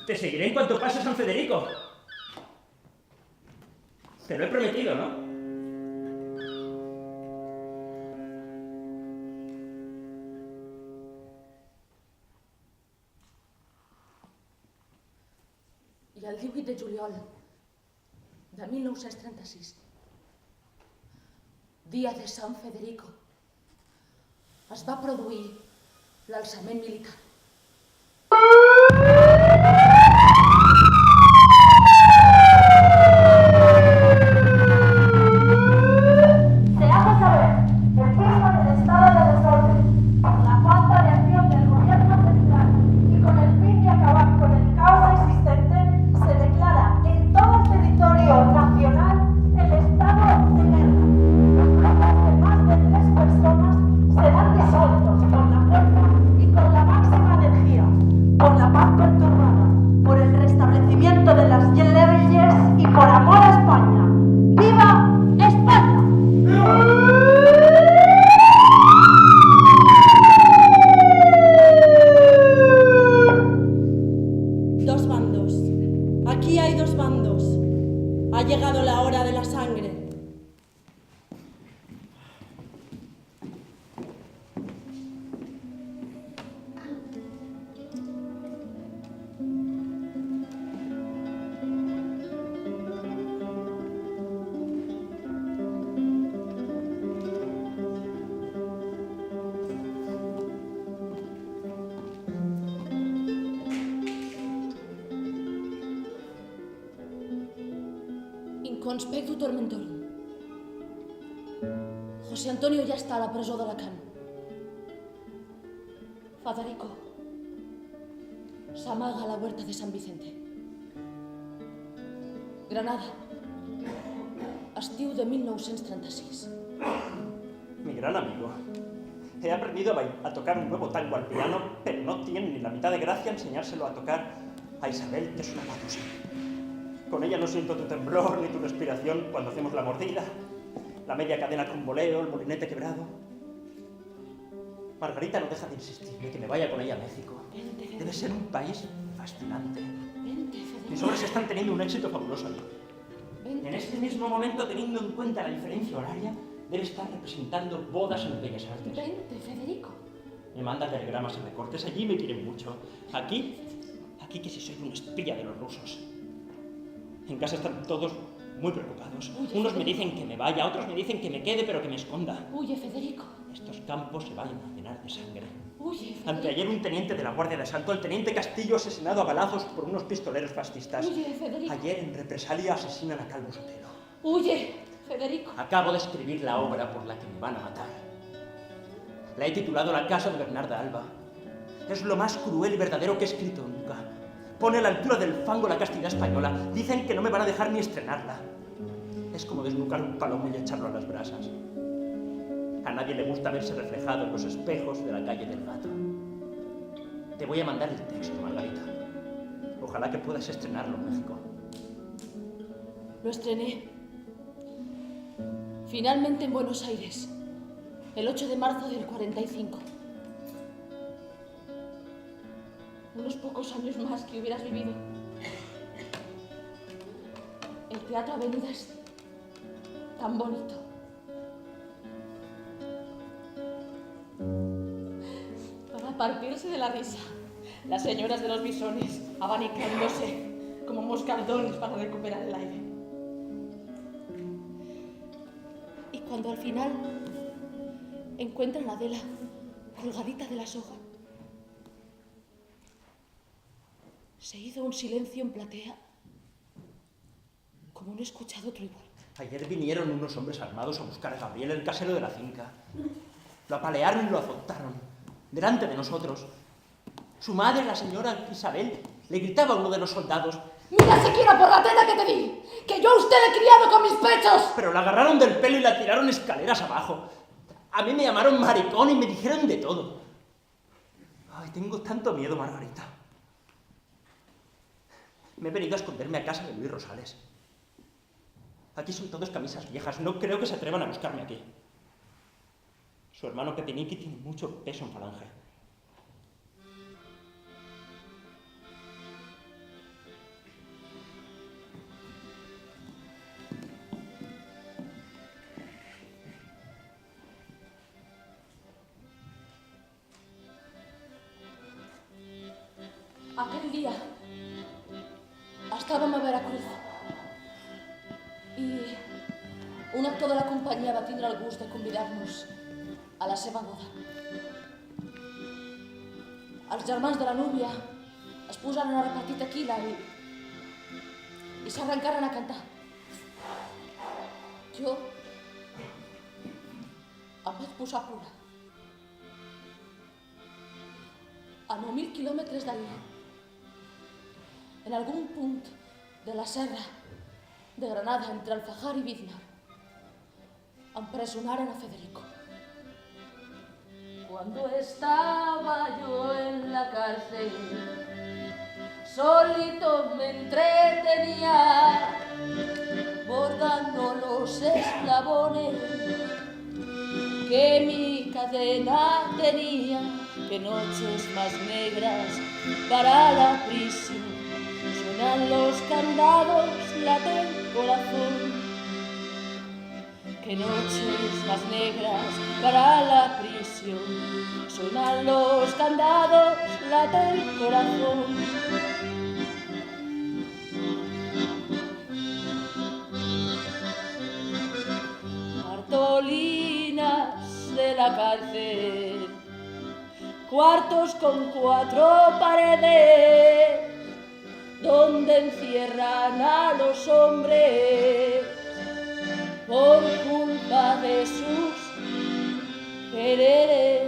Te seguiré en cuanto pase San Federico. Te lo he prometido, ¿no? I el 18 de juliol de 1936, dia de Sant Federico, es va produir l'alçament militar. Se hace saber el clima del estado de desorden por la falta de acción del gobierno central y con el fin de acabar con el caos existente, se declara en todo el territorio nacional el estado de guerra. Los grupos de más de 3 personas serán disueltos con la fuerza y con la máxima energía, por la paz perturbada, por el restablecimiento de las leyes y por amor a España. ¡Viva España! Dos bandos. Aquí hay 2 bandos. Ha llegado la hora de la sangre. Inconspectu tormentorum. José Antonio ja està a la presó d'Alacant. Federico s'amaga a la huerta de San Vicente. Granada, estiu de 1936. Mi gran amigo. He aprendido a tocar un nuevo tango al piano, pero no tiene ni la mitad de gracia enseñárselo a tocar a Isabel Tesuna-Matusa. Con ella no siento tu temblor ni tu respiración cuando hacemos la mordida, la media cadena con voleo, el molinete quebrado. Margarita no deja de insistirme que me vaya con ella a México. Debe ser un país fascinante. Mis obras están teniendo un éxito fabuloso allí. En este mismo momento, teniendo en cuenta la diferencia horaria, debe estar representando bodas en Bellas Artes. Vente, Federico. Me mandan telegramas y recortes, allí me quieren mucho. Aquí que si soy un espía de los rusos. En casa están todos muy preocupados. Unos me dicen que me vaya, otros me dicen que me quede, pero que me esconda. Huye, Federico. Estos campos se vayan a llenar de sangre. Huye, Federico. Anteayer un teniente de la Guardia de Asalto, el teniente Castillo, asesinado a balazos por unos pistoleros fascistas. Huye, Federico. Ayer, en represalia, asesinan a Calvo Sotelo. Huye, Federico. Acabo de escribir la obra por la que me van a matar. La he titulado La casa de Bernarda Alba. Es lo más cruel y verdadero que he escrito nunca. Pone a la altura del fango la castidad española. Dicen que no me van a dejar ni estrenarla. Es como desnucar un palomo y echarlo a las brasas. A nadie le gusta verse reflejado en los espejos de la calle del Gato. Te voy a mandar el texto, Margarita. Ojalá que puedas estrenarlo en México. Lo estrené. Finalmente en Buenos Aires. El 8 de marzo del 45. Unos pocos años más que hubieras vivido. El Teatro Avenida es tan bonito. Para partirse de la risa. Las señoras de los bisones abanicándose como moscardones para recuperar el aire. Y cuando al final encuentran a Adela colgadita de la soga, se hizo un silencio en platea, como no he escuchado otro igual. Ayer vinieron unos hombres armados a buscar a Gabriel, el casero de la finca. Lo apalearon y lo azotaron, delante de nosotros. Su madre, la señora Isabel, le gritaba a uno de los soldados: ¡Mira siquiera por la tela que te di! ¡Que yo a usted he criado con mis pechos! Pero la agarraron del pelo y la tiraron escaleras abajo. A mí me llamaron maricón y me dijeron de todo. Ay, tengo tanto miedo, Margarita. Me he venido a esconderme a casa de Luis Rosales. Aquí son todos camisas viejas. No creo que se atrevan a buscarme aquí. Su hermano Pepiniqui tiene mucho peso en Falange. Aquell dia estàvem a Veracruz i un actor de la companyia va tindre el gust de convidar-nos a la seva boda. Els germans de la núvia es posaren a repartir tequila i s'arrencaren a cantar. Jo em vaig posar a plorar. A 9.000 quilòmetres d'allà, en algún punt de la serra de Granada, entre Alfajar y Biznar, empresonaren a Federico. Cuando estaba yo en la cárcel, solito me entretenía, bordando los eslabones que mi cadena tenía. Que noches más negras para la prisión, suenan los candados, late el corazón. Que noches más negras para la prisión, suenan los candados, late el corazón. Cartolinas de la cárcel, cuartos con 4 paredes, donde encierran a los hombres por culpa de sus quereré.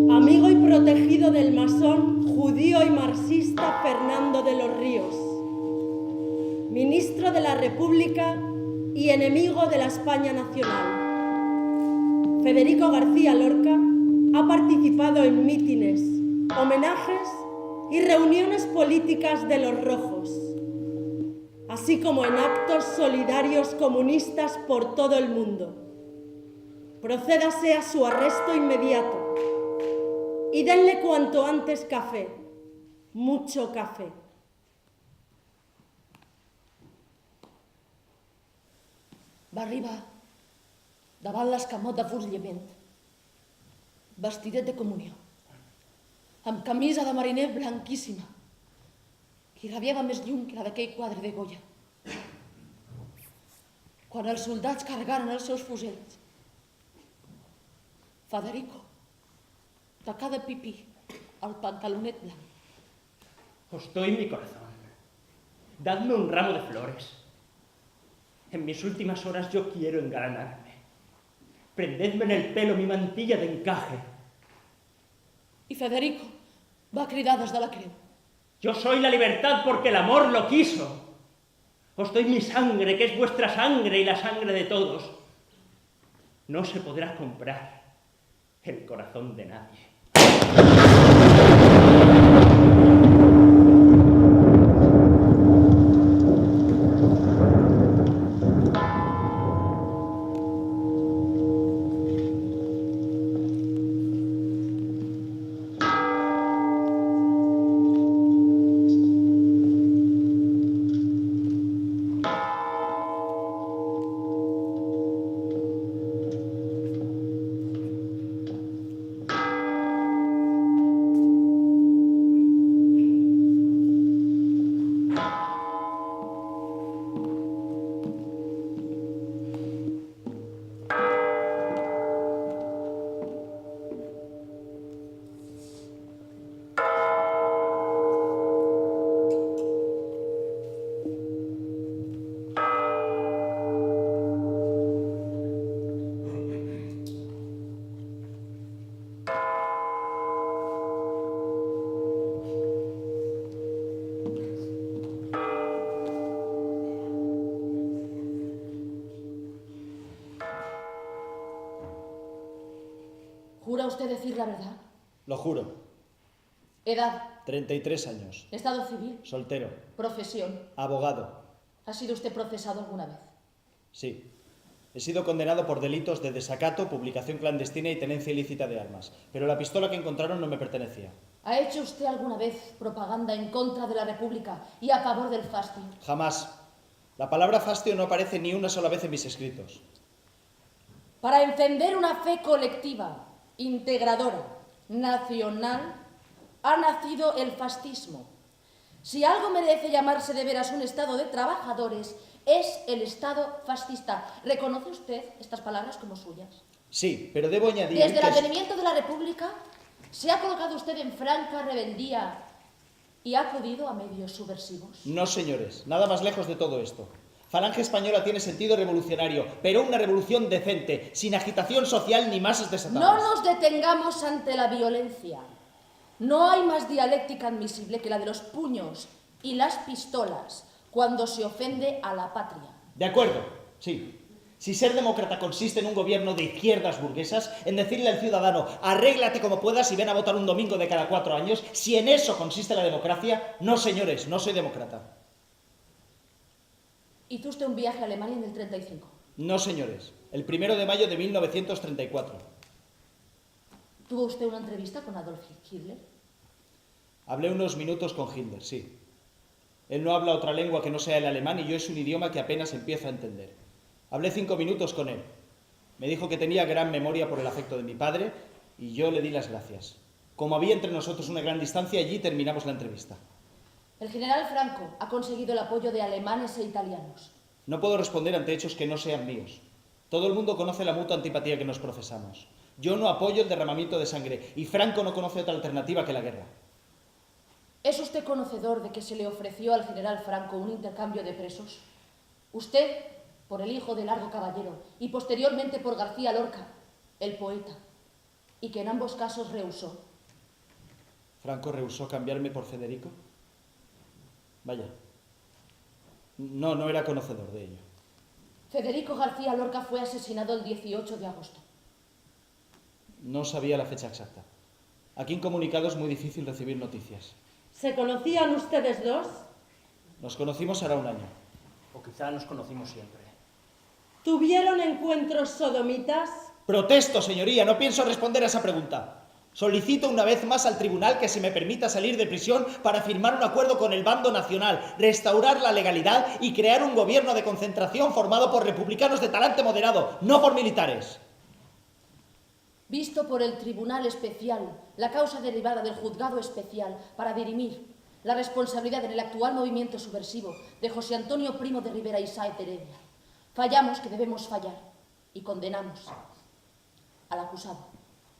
Amigo y protegido del masón, judío y marxista Fernando de los Ríos, ministro de la República y enemigo de la España nacional. Federico García Lorca ha participado en mítines, homenajes y reuniones políticas de los rojos, así como en actos solidarios comunistas por todo el mundo. Procédase a su arresto inmediato y denle cuanto antes café, mucho café. Va arribar davant l'escamot de fusllement, vestidet de comunió, amb camisa de mariner blanquíssima, que irradiava més llum que la d'aquell quadre de Goya. Quan els soldats carregaren els seus fusells, Federico, tacada de pipí, al pantalonet blanc. Os doy mi corazón. Dadme un ramo de flores. En mis últimas horas yo quiero engalanarme. Prendedme en el pelo mi mantilla de encaje. I Federico va cridar des de la creu. Yo soy la libertad porque el amor lo quiso. Os doy mi sangre, que es vuestra sangre y la sangre de todos. No se podrá comprar el corazón de nadie. ¿Jura usted decir la verdad? Lo juro. Edad, 33 años. estado civil, Soltero. profesión. Abogado. ¿Ha sido usted procesado alguna vez? Sí. He sido condenado por delitos de desacato, publicación clandestina y tenencia ilícita de armas. Pero la pistola que encontraron no me pertenecía. ¿Ha hecho usted alguna vez propaganda en contra de la República y a favor del fastio? Jamás. La palabra fastio no aparece ni una sola vez en mis escritos. Para encender una fe colectiva, integradora, nacional, ha nacido el fascismo. Si algo merece llamarse de veras un Estado de trabajadores, es el Estado fascista. ¿Reconoce usted estas palabras como suyas? Sí, pero debo añadir Desde el que... advenimiento de la República, ¿se ha colocado usted en franca rebeldía y ha acudido a medios subversivos? No, señores, nada más lejos de todo esto. Falange Española tiene sentido revolucionario, pero una revolución decente, sin agitación social ni masas desatadas. No nos detengamos ante la violencia. No hay más dialéctica admisible que la de los puños y las pistolas cuando se ofende a la patria. De acuerdo, sí. Si ser demócrata consiste en un gobierno de izquierdas burguesas, en decirle al ciudadano, arréglate como puedas y ven a votar un domingo de cada 4 años, si en eso consiste la democracia, no, señores, no soy demócrata. ¿Hizo usted un viaje a Alemania en el 35? No, señores. El 1 de mayo de 1934. ¿Tuvo usted una entrevista con Adolf Hitler? Hablé unos minutos con Hitler, sí. Él no habla otra lengua que no sea el alemán y yo es un idioma que apenas empiezo a entender. Hablé 5 minutos con él. Me dijo que tenía gran memoria por el afecto de mi padre y yo le di las gracias. Como había entre nosotros una gran distancia, allí terminamos la entrevista. El general Franco ha conseguido el apoyo de alemanes e italianos. No puedo responder ante hechos que no sean míos. Todo el mundo conoce la mutua antipatía que nos profesamos. Yo no apoyo el derramamiento de sangre y Franco no conoce otra alternativa que la guerra. ¿Es usted conocedor de que se le ofreció al general Franco un intercambio de presos? Usted, por el hijo de Largo Caballero, y posteriormente por García Lorca, el poeta, y que en ambos casos rehusó. ¿Franco rehusó cambiarme por Federico? Vaya. No era conocedor de ello. Federico García Lorca fue asesinado el 18 de agosto. No sabía la fecha exacta. Aquí en Comunicado es muy difícil recibir noticias. ¿Se conocían ustedes dos? Nos conocimos hará un año. O quizá nos conocimos siempre. ¿Tuvieron encuentros sodomitas? Protesto, señoría, no pienso responder a esa pregunta. Solicito una vez más al tribunal que se me permita salir de prisión para firmar un acuerdo con el bando nacional, restaurar la legalidad y crear un gobierno de concentración formado por republicanos de talante moderado, no por militares. Visto por el Tribunal Especial la causa derivada del Juzgado Especial para dirimir la responsabilidad en el actual movimiento subversivo de José Antonio Primo de Rivera y Sáez de Heredia, fallamos que debemos fallar y condenamos al acusado,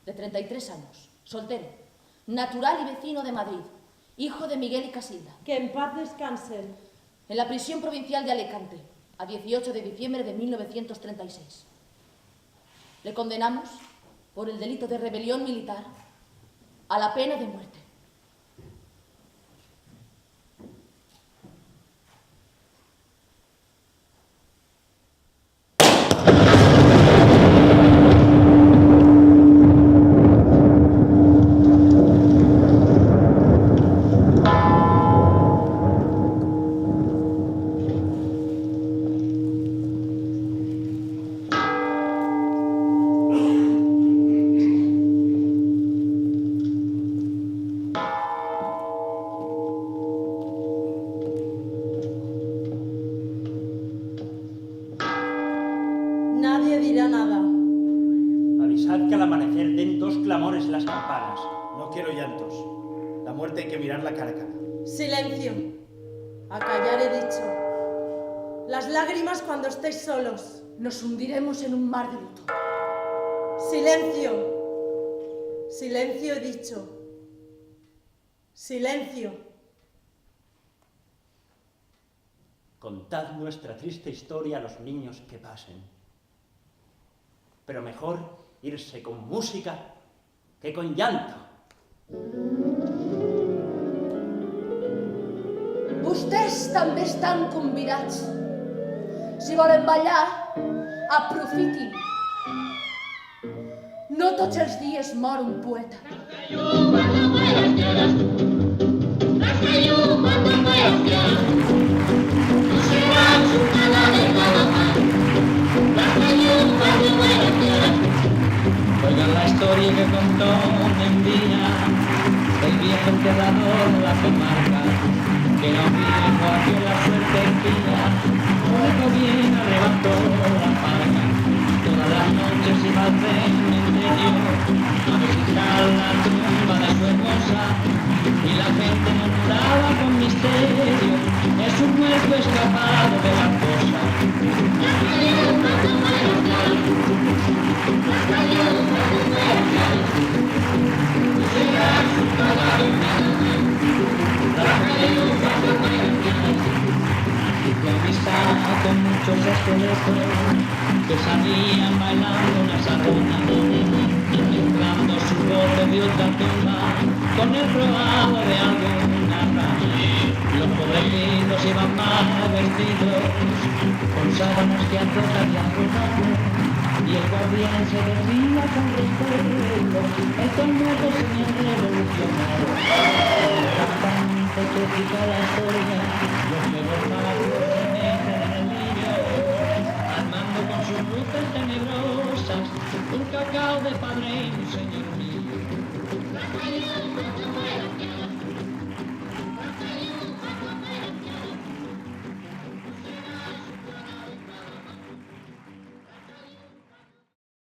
de 33 años, soltero, natural y vecino de Madrid, hijo de Miguel y Casilda. Que en paz descansen. En la prisión provincial de Alicante, a 18 de diciembre de 1936. Le condenamos, por el delito de rebelión militar, a la pena de muerte. Nadie dirá nada. Avisad que al amanecer den 2 clamores las campanas. No quiero llantos. La muerte hay que mirarla cara a cara. Silencio. A callar he dicho. Las lágrimas cuando estéis solos. Nos hundiremos en un mar de luto. Silencio. Silencio he dicho. Silencio. Contad nuestra triste historia a los niños que pasen. Pero mejor irse con música que con llanto. Vostès també estan convidats. Si volen ballar, aprofitin. No tots els dies mor un poeta. Oigan la historia que contó Membina, el viejo enterrador de la comarca, que no viejo a que la suerte espina, luego bien arrebató la parca. Todas las noches iba al cementerio a visitar la tumba de su esposa, y la gente murmuraba con misterio, es un muerto escapado de la fosa. Yo avistaba con muchos esqueletos que salían bailando una sarrona, mezclando su voz de otra tumba con el robado de alguna rama. Los pobrecitos iban mal vestidos, con sábanas que antes habían rodado, y el guardián se decía con respeto, estos muertos señores